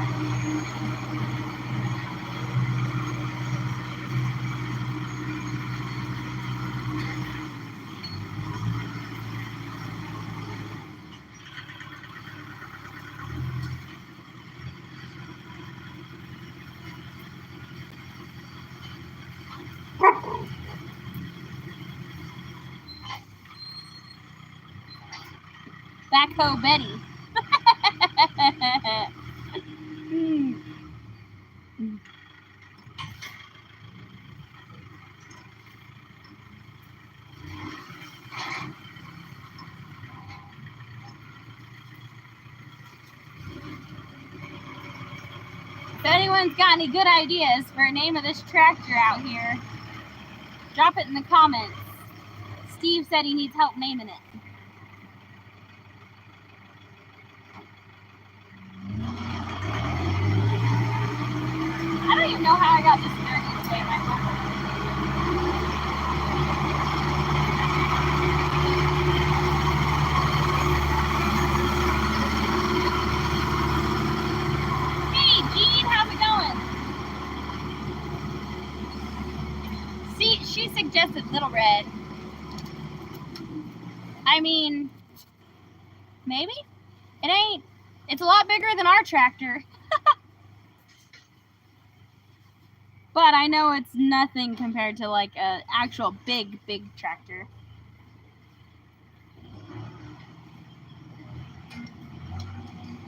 Backhoe Betty. If anyone's got any good ideas for a name of this tractor out here, drop it in the comments. Steve said he needs help naming it. I don't even know how I got this dirty today, Michael. Hey, Jean, how's it going? See, she suggested Little Red. I mean, maybe? It ain't. It's a lot bigger than our tractor. But I know it's nothing compared to like an actual big tractor.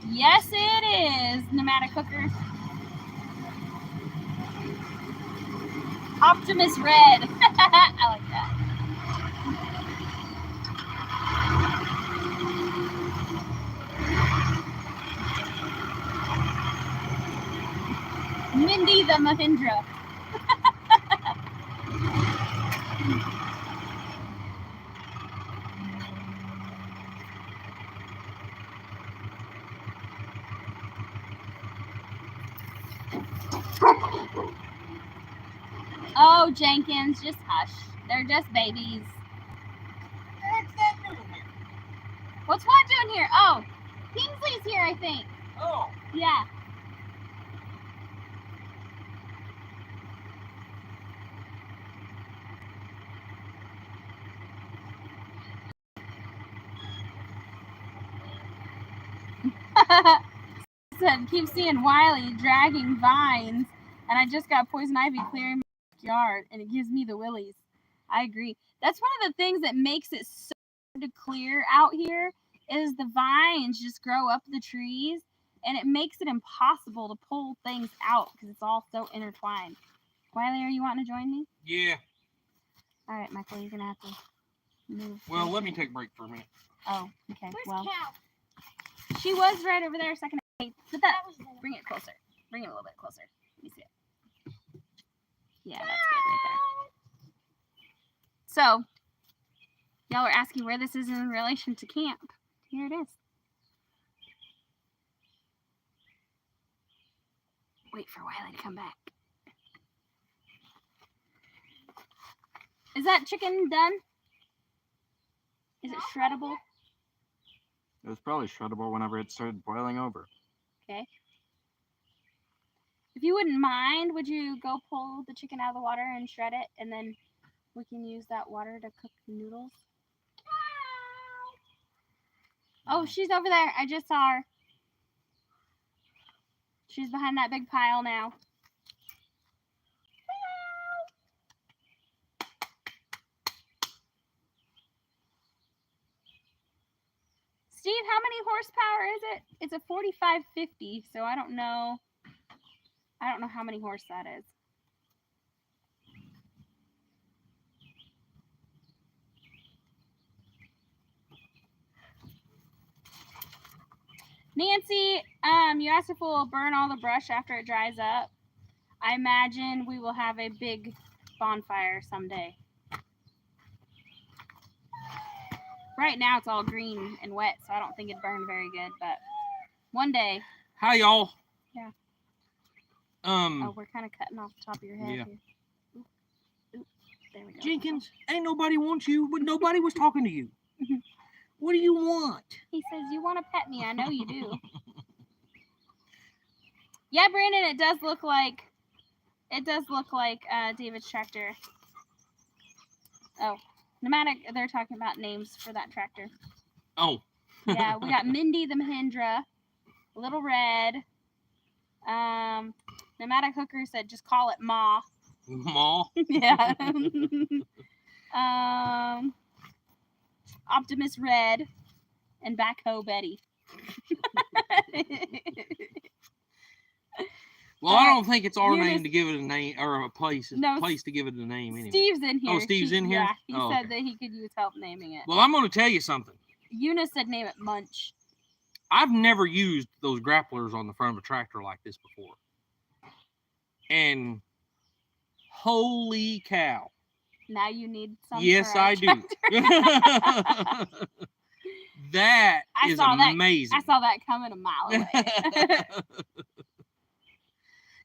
Yes, it is, pneumatic cooker. Optimus Red. I like that. Mindy the Mahindra. Oh, Jenkins, just hush. They're just babies. What's that doing here? What's what doing here? Oh, Kingsley's here, I think. Oh, Yeah. Said, keep seeing Wiley dragging vines, and I just got poison ivy clearing my yard, and it gives me the willies. I agree. That's one of the things that makes it so hard to clear out here is the vines just grow up the trees, and it makes it impossible to pull things out because it's all so intertwined. Wiley, are you wanting to join me? yeah. All right, Michael, you're gonna have to move. Well, let me take a break for a minute. Oh, okay. Where's Well, Cal? she was right over there a second ago. Put that. Bring it closer. Bring it a little bit closer. Let me see it. Yeah, that's good right there. So, y'all are asking where this is in relation to camp. Here it is. Wait for Wiley to come back. Is that chicken done? Is it shreddable? It was probably shreddable whenever it started boiling over. Okay. If you wouldn't mind, would you go pull the chicken out of the water and shred it, and then we can use that water to cook the noodles? Oh, she's over there. I just saw her. She's behind that big pile now. Steve, how many horsepower is it? It's a 4550, so I don't know how many horse that is. Nancy, you asked if we'll burn all the brush after it dries up. I imagine we will have a big bonfire someday. Right now it's all green and wet, so I don't think it'd burn very good. But one day. Hi, y'all. Yeah. Um. Oh, we're kind of cutting off the top of your head Yeah. here. Oop, oop, there we go. Jenkins, ain't nobody wants you, but nobody was talking to you. What do you want? He says, you want to pet me. I know you do. Yeah, Brandon, it does look like David's tractor. Oh, pneumatic, they're talking about names for that tractor. Oh. Yeah, we got Mindy the Mahindra, Little Red. Pneumatic Hooker said just call it Ma. Ma. Yeah. Optimus Red and Backhoe Betty. Well, I don't think it's our Eunice- name to give it a name or a place No, place to give it a name anyway. Steve's in here. Oh, Steve's in here? Yeah, he Oh, said okay. that he could use help naming it. Well, I'm going to tell you something. Eunice said name it Munch. I've never used those grapplers on the front of a tractor like this before. And holy cow. Now you need some. Yes, for our I do. tractor. That I is saw that- amazing. I saw that coming a mile away.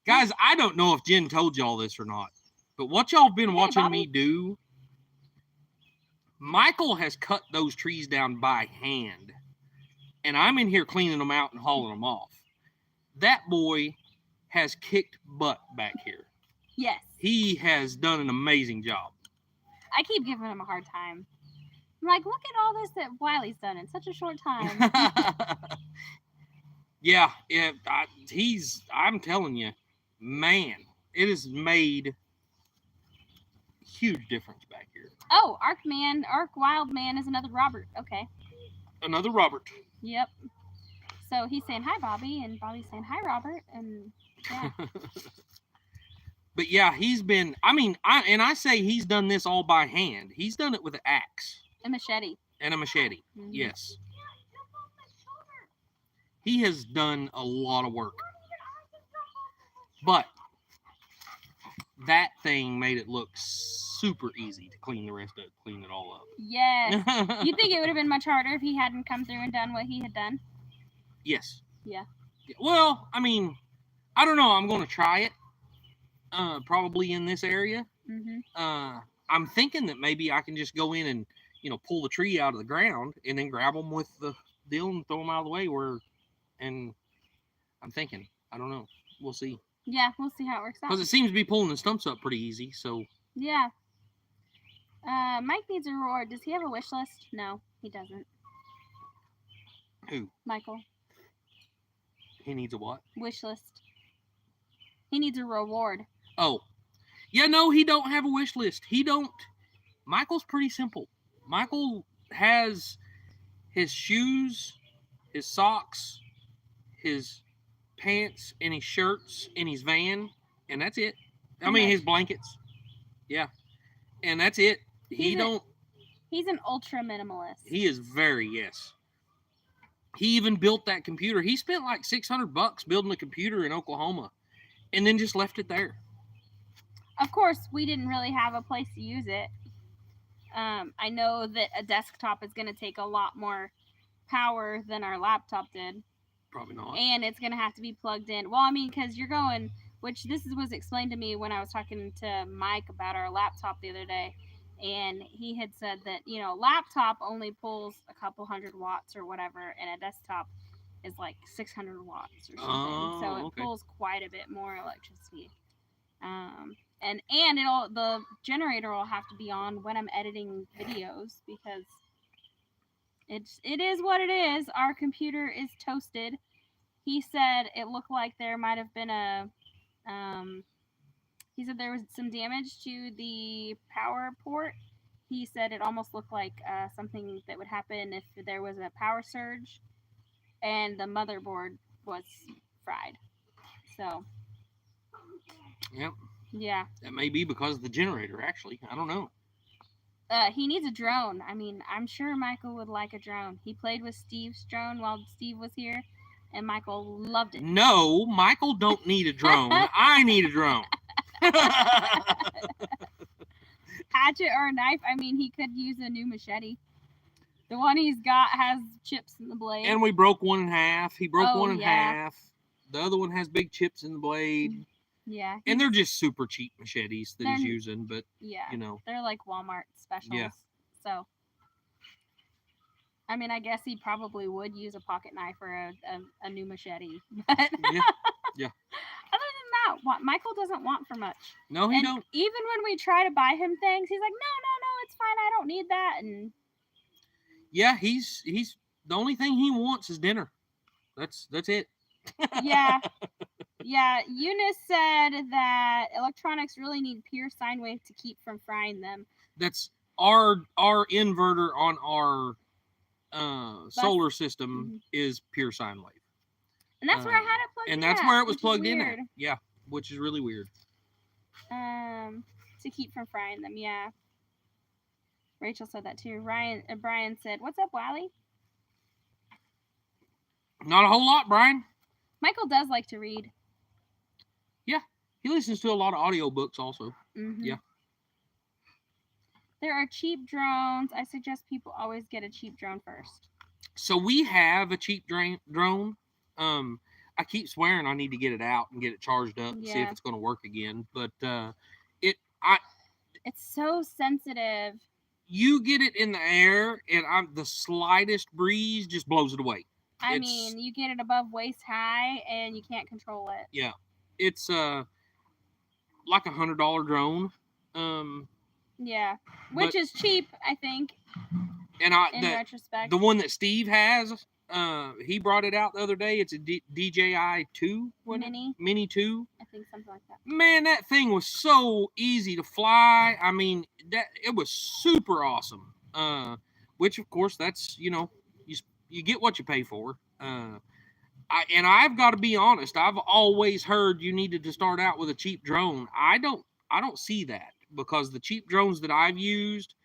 Guys, I don't know if Jen told y'all this or not, but what y'all been Hey, watching Bobby. me do, Michael has cut those trees down by hand, and I'm in here cleaning them out and hauling them off. That boy has kicked butt back here. Yes. He has done an amazing job. I keep giving him a hard time. I'm like, look at all this that Wiley's done in such a short time. Yeah, I'm telling you, man, it has made huge difference back here. Oh, Arc Wild Man is another Robert. Okay. Another Robert. Yep. So he's saying hi, Bobby, and Bobby's saying hi, Robert, and yeah. But yeah, he's been, I say he's done this all by hand. He's done it with an axe. A machete. And a machete, Mhm. yes. He has done a lot of work. But that thing made it look super easy to clean it all up. Yes. You think it would have been much harder if he hadn't come through and done what he had done? Yes. Yeah. Well, I don't know. I'm going to try it. Probably in this area. Mm-hmm. I'm thinking that maybe I can just go in and, pull the tree out of the ground and then grab them with the deal and throw them out of the way and I'm thinking, I don't know. We'll see. Yeah, we'll see how it works out. Because it seems to be pulling the stumps up pretty easy, so. Yeah. Mike needs a reward. Does he have a wish list? No, he doesn't. Who? Michael. He needs a what? Wish list. He needs a reward. Oh. Yeah, no, he don't have a wish list. He don't. Michael's pretty simple. Michael has his shoes, his socks, his pants, and his shirts, and his van, and that's it. His blankets. Yeah. And that's it. He's an ultra minimalist. He is very, yes. He even built that computer. He spent like $600 building a computer in Oklahoma and then just left it there. Of course, we didn't really have a place to use it. I know that a desktop is going to take a lot more power than our laptop did. Probably not. And it's going to have to be plugged in. Well, because you're going, which was explained to me when I was talking to Mike about our laptop the other day. And he had said that, laptop only pulls a couple hundred watts or whatever, and a desktop is like 600 watts or something. So it pulls quite a bit more electricity. And the generator will have to be on when I'm editing videos because it is what it is. Our computer is toasted. He said it looked like there might have been he said there was some damage to the power port. He said it almost looked like something that would happen if there was a power surge and the motherboard was fried. So. Yep. Yeah. That may be because of the generator, actually. I don't know. He needs a drone. I'm sure Michael would like a drone. He played with Steve's drone while Steve was here, and Michael loved it. No, Michael don't need a drone. I need a drone. Hatchet or a knife. He could use a new machete. The one he's got has chips in the blade. And we broke one in half. He broke one in yeah. half. The other one has big chips in the blade. Yeah. And they're just super cheap machetes that he's using, but yeah, you know. they're like Walmart specials. Yeah. So, I mean, I guess he probably would use a pocket knife or a new machete. But Yeah. Yeah. Other than that, Michael doesn't want for much. No, he don't. Even when we try to buy him things, he's like, no, it's fine. I don't need that. And yeah, he's the only thing he wants is dinner. That's it. Yeah. Yeah, Eunice said that electronics really need pure sine wave to keep from frying them. That's our inverter on our solar system is pure sine wave. And that's where I had it plugged in. And that's where it was plugged in at. Yeah, which is really weird. To keep from frying them, yeah. Rachel said that too. Brian said, "What's up, Wiley?" Not a whole lot, Brian. Michael does like to read. Yeah, he listens to a lot of audiobooks also. Mm-hmm. Yeah. There are cheap drones. I suggest people always get a cheap drone first. So we have a cheap drone. I keep swearing I need to get it out and get it charged up and see if it's going to work again. But it's so sensitive. You get it in the air, and the slightest breeze just blows it away. I mean, you get it above waist high, and you can't control it. Yeah, it's like $100 drone. Yeah, which is cheap, I think. And in retrospect, the one that Steve has, he brought it out the other day. It's a DJI 2, Mini 2. I think something like that. Man, that thing was so easy to fly. I mean, it was super awesome. Which of course, that's you get what you pay for. I've got to be honest. I've always heard you needed to start out with a cheap drone. I don't see that, because the cheap drones that I've used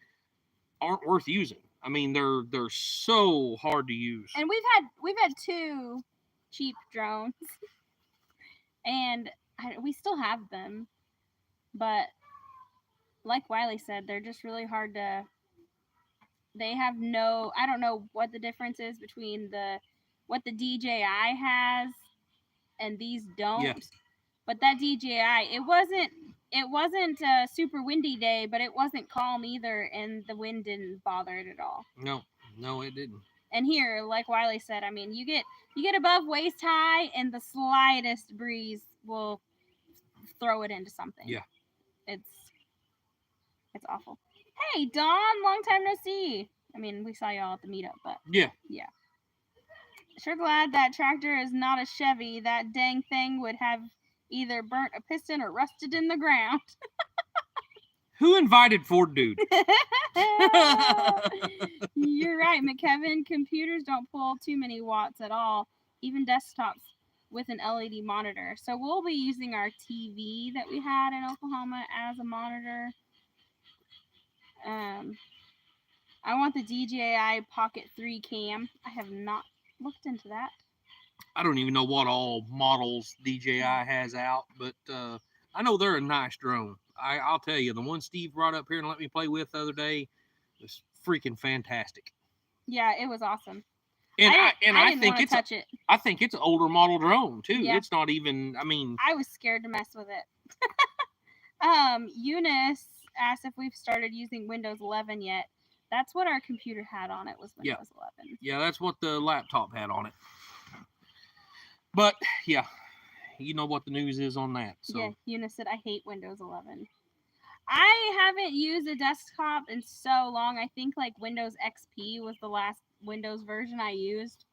aren't worth using. I mean, they're so hard to use. And we've had 2 cheap drones, and we still have them, but like Wiley said, they're just really hard to. They have I don't know what the difference is between what the DJI has and these don't. Yeah. But that DJI, it wasn't a super windy day, but it wasn't calm either, and the wind didn't bother it at all. No, it didn't. And here, like Wiley said, I mean, you get above waist high, and the slightest breeze will throw it into something. Yeah. It's awful. Hey, Dawn, long time no see. I mean, we saw y'all at the meetup, but yeah. Sure glad that tractor is not a Chevy. That dang thing would have either burnt a piston or rusted in the ground. Who invited Ford Dude? You're right, McKevin. Computers don't pull too many watts at all, even desktops with an LED monitor. So we'll be using our TV that we had in Oklahoma as a monitor. I want the DJI Pocket 3 cam. I have not looked into that. I don't even know what all models DJI has out, but I know they're a nice drone. I'll tell you, the one Steve brought up here and let me play with the other day was freaking fantastic. Yeah, it was awesome. And I think it's touch it. I think it's an older model drone too. Yeah. It's not even. I mean, I was scared to mess with it. Eunice asked if we've started using Windows 11 yet. That's what our computer had on it, was Windows 11. Yeah, that's what the laptop had on it. But yeah, you know what the news is on that. So. Yeah, Eunice said, I hate Windows 11. I haven't used a desktop in so long. I think like Windows XP was the last Windows version I used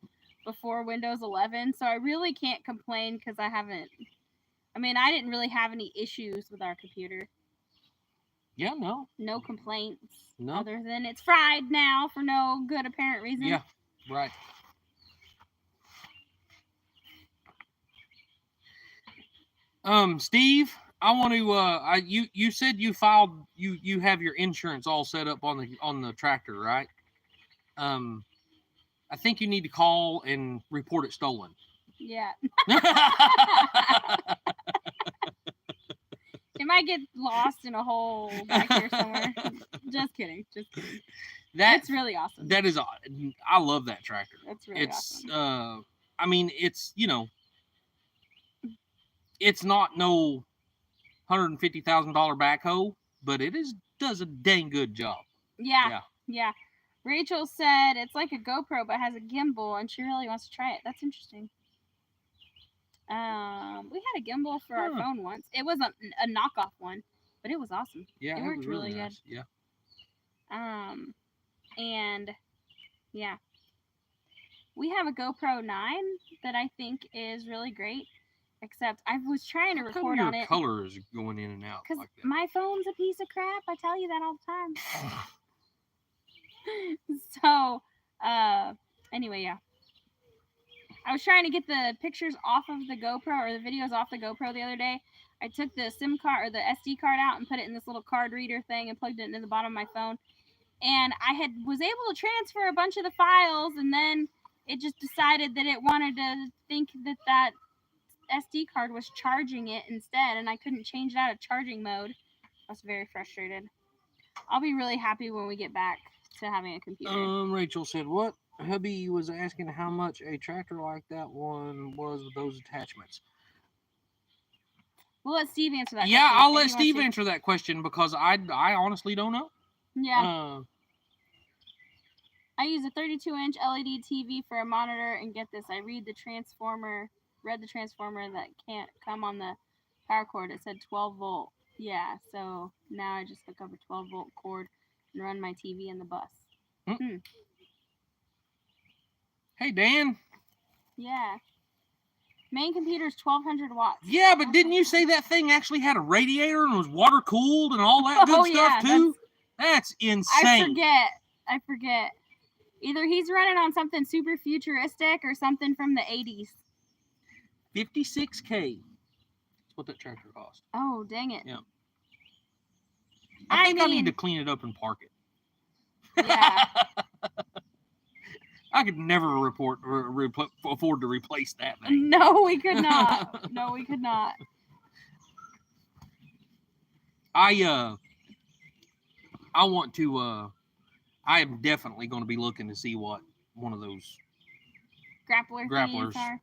before Windows 11. So I really can't complain because I didn't really have any issues with our computer. Yeah, no. No complaints. No. Other than it's fried now for no good apparent reason. Yeah, right. Steve, I want to you said you filed you have your insurance all set up on the tractor, right? I think you need to call and report it stolen. Yeah. It might get lost in a hole back here somewhere. Just kidding. That's really awesome. That is, I love that tractor. That's really awesome. I mean, it's it's not no $150,000 backhoe, but it does a dang good job. Yeah. Rachel said it's like a GoPro but has a gimbal, and she really wants to try it. That's interesting. We had a gimbal for our phone once. It was a knockoff one, but it was awesome. Yeah, it worked really nice. good. Yeah. And yeah, we have a GoPro 9 that I think is really great. Except I was trying to record on it. Color is going in and out. Because like that. my phone's a piece of crap. I tell you that all the time. So, anyway, yeah. I was trying to get the pictures off of the GoPro or the videos off the GoPro the other day. I took the SIM card or the SD card out and put it in this little card reader thing and plugged it into the bottom of my phone. And I was able to transfer a bunch of the files, and then it just decided that it wanted to think that SD card was charging it instead, and I couldn't change it out of charging mode. I was very frustrated. I'll be really happy when we get back to having a computer. Rachel said, what? Hubby was asking how much a tractor like that one was with those attachments. We'll let Steve answer that. Yeah, I'll let Steve answer that question because I honestly don't know. Yeah. I use a 32-inch LED TV for a monitor, and get this, I read the transformer that can't come on the power cord. It said 12 volt. Yeah, so now I just hook up a 12 volt cord and run my TV in the bus. Hey, Dan. Yeah. Main computer is 1200 watts. Yeah, but didn't you say that thing actually had a radiator and was water cooled and all that good stuff too? That's insane. I forget. Either he's running on something super futuristic or something from the 80s. $56K. That's what that tractor cost. Oh, dang it. Yeah. I think I need to clean it up and park it. Yeah. I could never afford to replace that thing. No, we could not. No, we could not. I want to. I am definitely going to be looking to see what one of those grapplers are.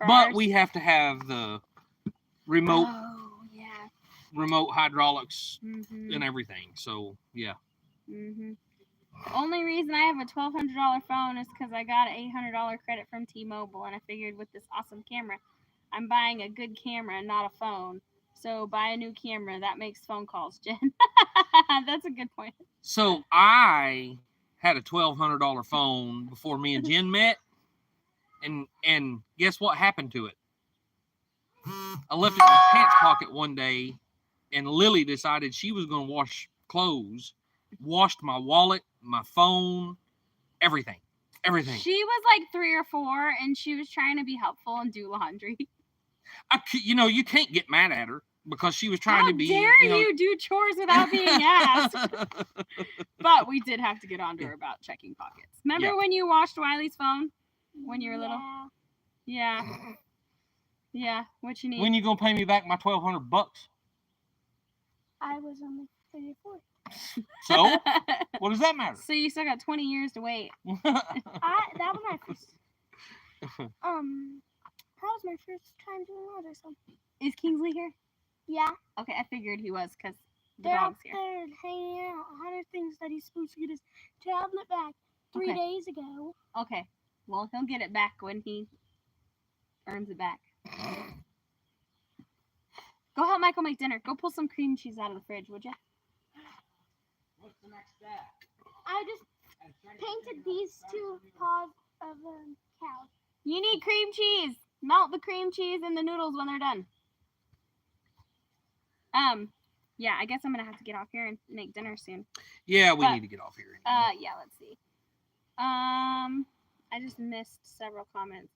But we have to have the remote. Oh, yeah. Remote hydraulics and everything. So yeah. The only reason I have a $1,200 phone is because I got an $800 credit from T-Mobile, and I figured with this awesome camera, I'm buying a good camera, not a phone. So buy a new camera. That makes phone calls, Jen. That's a good point. So I had a $1,200 phone before me and Jen met, and guess what happened to it? I left it in my pants pocket one day, and Lily decided she was going to wash clothes, washed my wallet, my phone, everything. She was like 3 or 4, and she was trying to be helpful and do laundry. You can't get mad at her because she was trying to be. How dare you do chores without being asked? But we did have to get on to her about checking pockets. Remember when you washed Wiley's phone when you were little? Yeah. Yeah. What you need? When you gonna pay me back my $1,200? I was only 34. So, what does that matter? So you still got 20 years to wait. That was my first. That was my first time doing laundry. So. Is Kingsley here? Yeah. Okay, I figured he was because the They're dog's up here. there hanging out. 100 things that he's supposed to get his tablet back 3 days ago. Okay. Well, he'll get it back when he earns it back. Go help Michael make dinner. Go pull some cream cheese out of the fridge, would you? What's the next step? I just painted these 2 paws of cows. You need cream cheese. Melt the cream cheese in the noodles when they're done. Yeah, I guess I'm gonna have to get off here and make dinner soon. Yeah, we need to get off here. Yeah, let's see. I just missed several comments.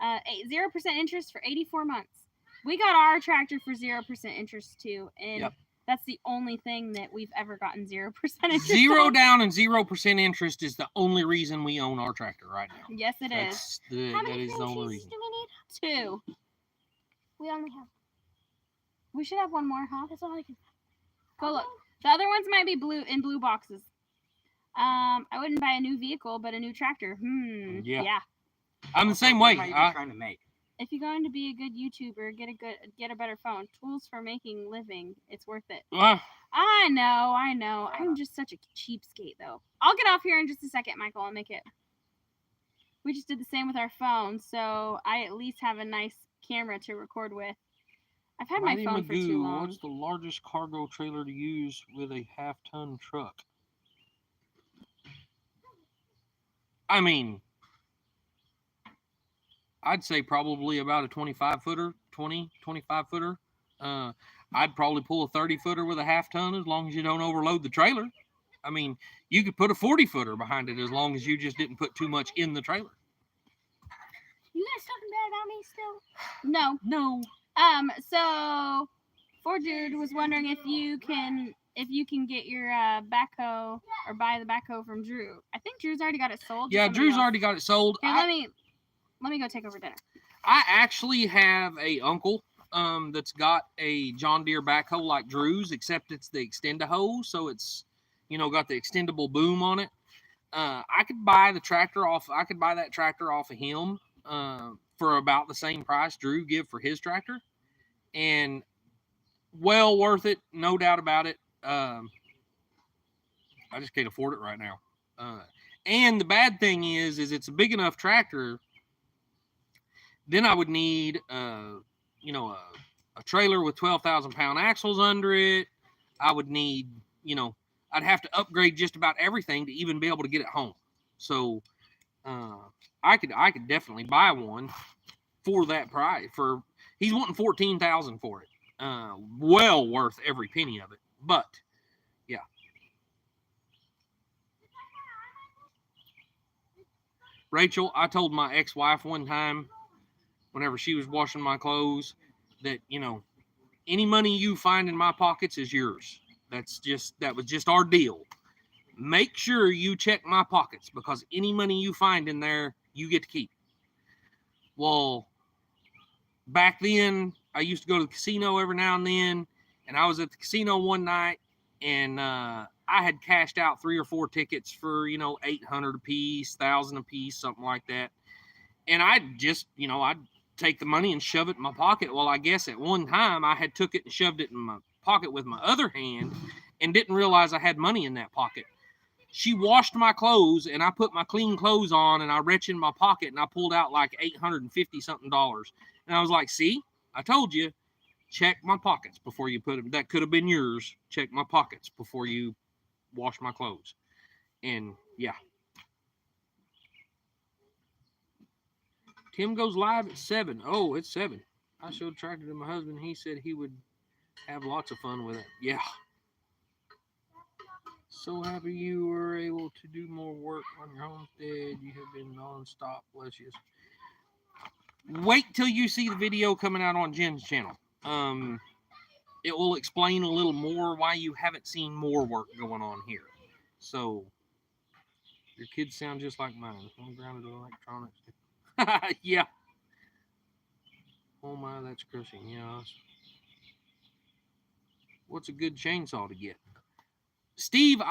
0% interest for 84 months. We got our tractor for 0% interest too, and that's the only thing that we've ever gotten 0% interest. Zero down and 0% interest is the only reason we own our tractor right now. Yes, it is. How That many is the only reason. do we need? 2. We only have. We should have one more, huh? That's all I can. Go look. The other ones might be blue in blue boxes. I wouldn't buy a new vehicle, but a new tractor. Yeah. I'm the same way. What am I even trying to make? If you're going to be a good YouTuber, get a better phone. Tools for making living. It's worth it. I know. I'm just such a cheapskate, though. I'll get off here in just a second, Michael. I'll make it. We just did the same with our phone, so I at least have a nice camera to record with. I've had my phone for too long. What's the largest cargo trailer to use with a half-ton truck? I mean, I'd say probably about a 25-footer, 25-footer. I'd probably pull a 30-footer with a half-ton as long as you don't overload the trailer. I mean, you could put a 40-footer behind it as long as you just didn't put too much in the trailer. You guys talking bad about me still? No. So Ford Dude was wondering if you can get your backhoe or buy the backhoe from Drew. I think Drew's already got it sold. Yeah, Drew's already got it sold. Here, let me go take over dinner. I actually have a uncle that's got a John Deere backhoe like Drew's, except it's the extend-a-hoe, so it's got the extendable boom on it. I could buy that tractor off of him for about the same price Drew give for his tractor, and well worth it, no doubt about it. I just can't afford it right now. And the bad thing is it's a big enough tractor. Then I would need, a trailer with 12,000-pound axles under it. I would need, I'd have to upgrade just about everything to even be able to get it home. So I could definitely buy one for that price. He's wanting $14,000 for it. Well worth every penny of it. But yeah. Rachel, I told my ex-wife one time, whenever she was washing my clothes, that any money you find in my pockets is yours. That was just our deal. Make sure you check my pockets, because any money you find in there, you get to keep. Well, back then, I used to go to the casino every now and then, and I was at the casino one night, and I had cashed out 3 or 4 tickets for, $800 a piece, $1,000 a piece, something like that. And I'd just, I'd take the money and shove it in my pocket. Well, I guess at one time I had took it and shoved it in my pocket with my other hand and didn't realize I had money in that pocket. She washed my clothes, and I put my clean clothes on, and I reached in my pocket, and I pulled out like $850 something. And I was like, see, I told you, check my pockets before you put them. That could have been yours. Check my pockets before you wash my clothes. And yeah. Tim goes live at 7. Oh, it's 7. I showed the tractor to my husband. He said he would have lots of fun with it. Yeah. So happy you were able to do more work on your homestead. You have been non-stop. Bless you. Wait till you see the video coming out on Jen's channel. It will explain a little more why you haven't seen more work going on here. So, your kids sound just like mine. I'm grounded to electronics. Yeah. Oh my, that's crushing. Yeah. What's a good chainsaw to get? Steve,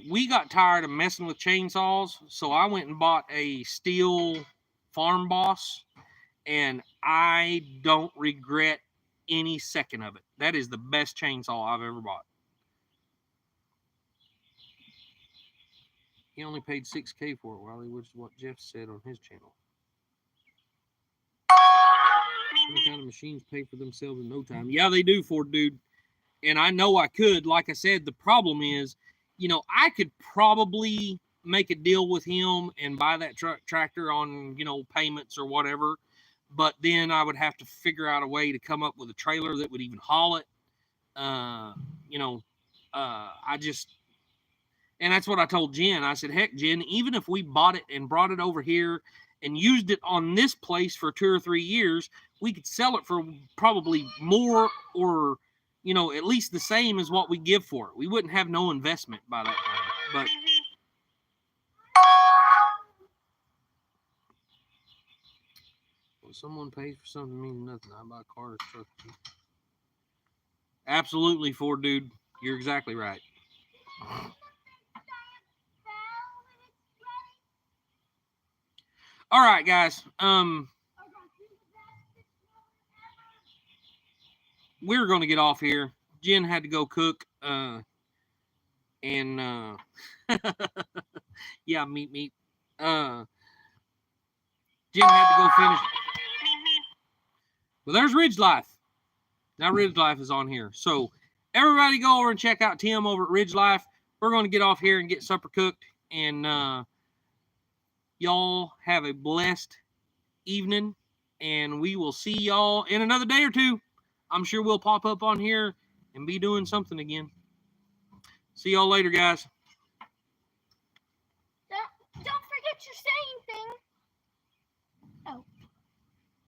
we got tired of messing with chainsaws, so I went and bought a steel Farm Boss, and I don't regret any second of it. That is the best chainsaw I've ever bought. He only paid $6,000 for it, Wiley, which is what Jeff said on his channel. Any kind of machines pay for themselves in no time. Yeah, they do, Ford Dude. And I know I could. Like I said, the problem is, I could probably make a deal with him and buy that tractor on, payments or whatever. But then I would have to figure out a way to come up with a trailer that would even haul it. And that's what I told Jen. I said, heck, Jen, even if we bought it and brought it over here and used it on this place for 2 or 3 years, we could sell it for probably more or, at least the same as what we give for it. We wouldn't have no investment by that time. But when someone pays for something means nothing. I buy cars, trucks. Absolutely, Ford Dude. You're exactly right. All right, guys. We're going to get off here. Jen had to go cook. And yeah, meat. Jim had to go finish. Well, there's Ridge Life. Now Ridge Life is on here. So everybody go over and check out Tim over at Ridge Life. We're going to get off here and get supper cooked. And y'all have a blessed evening. And we will see y'all in another day or two. I'm sure we'll pop up on here and be doing something again. See y'all later, guys.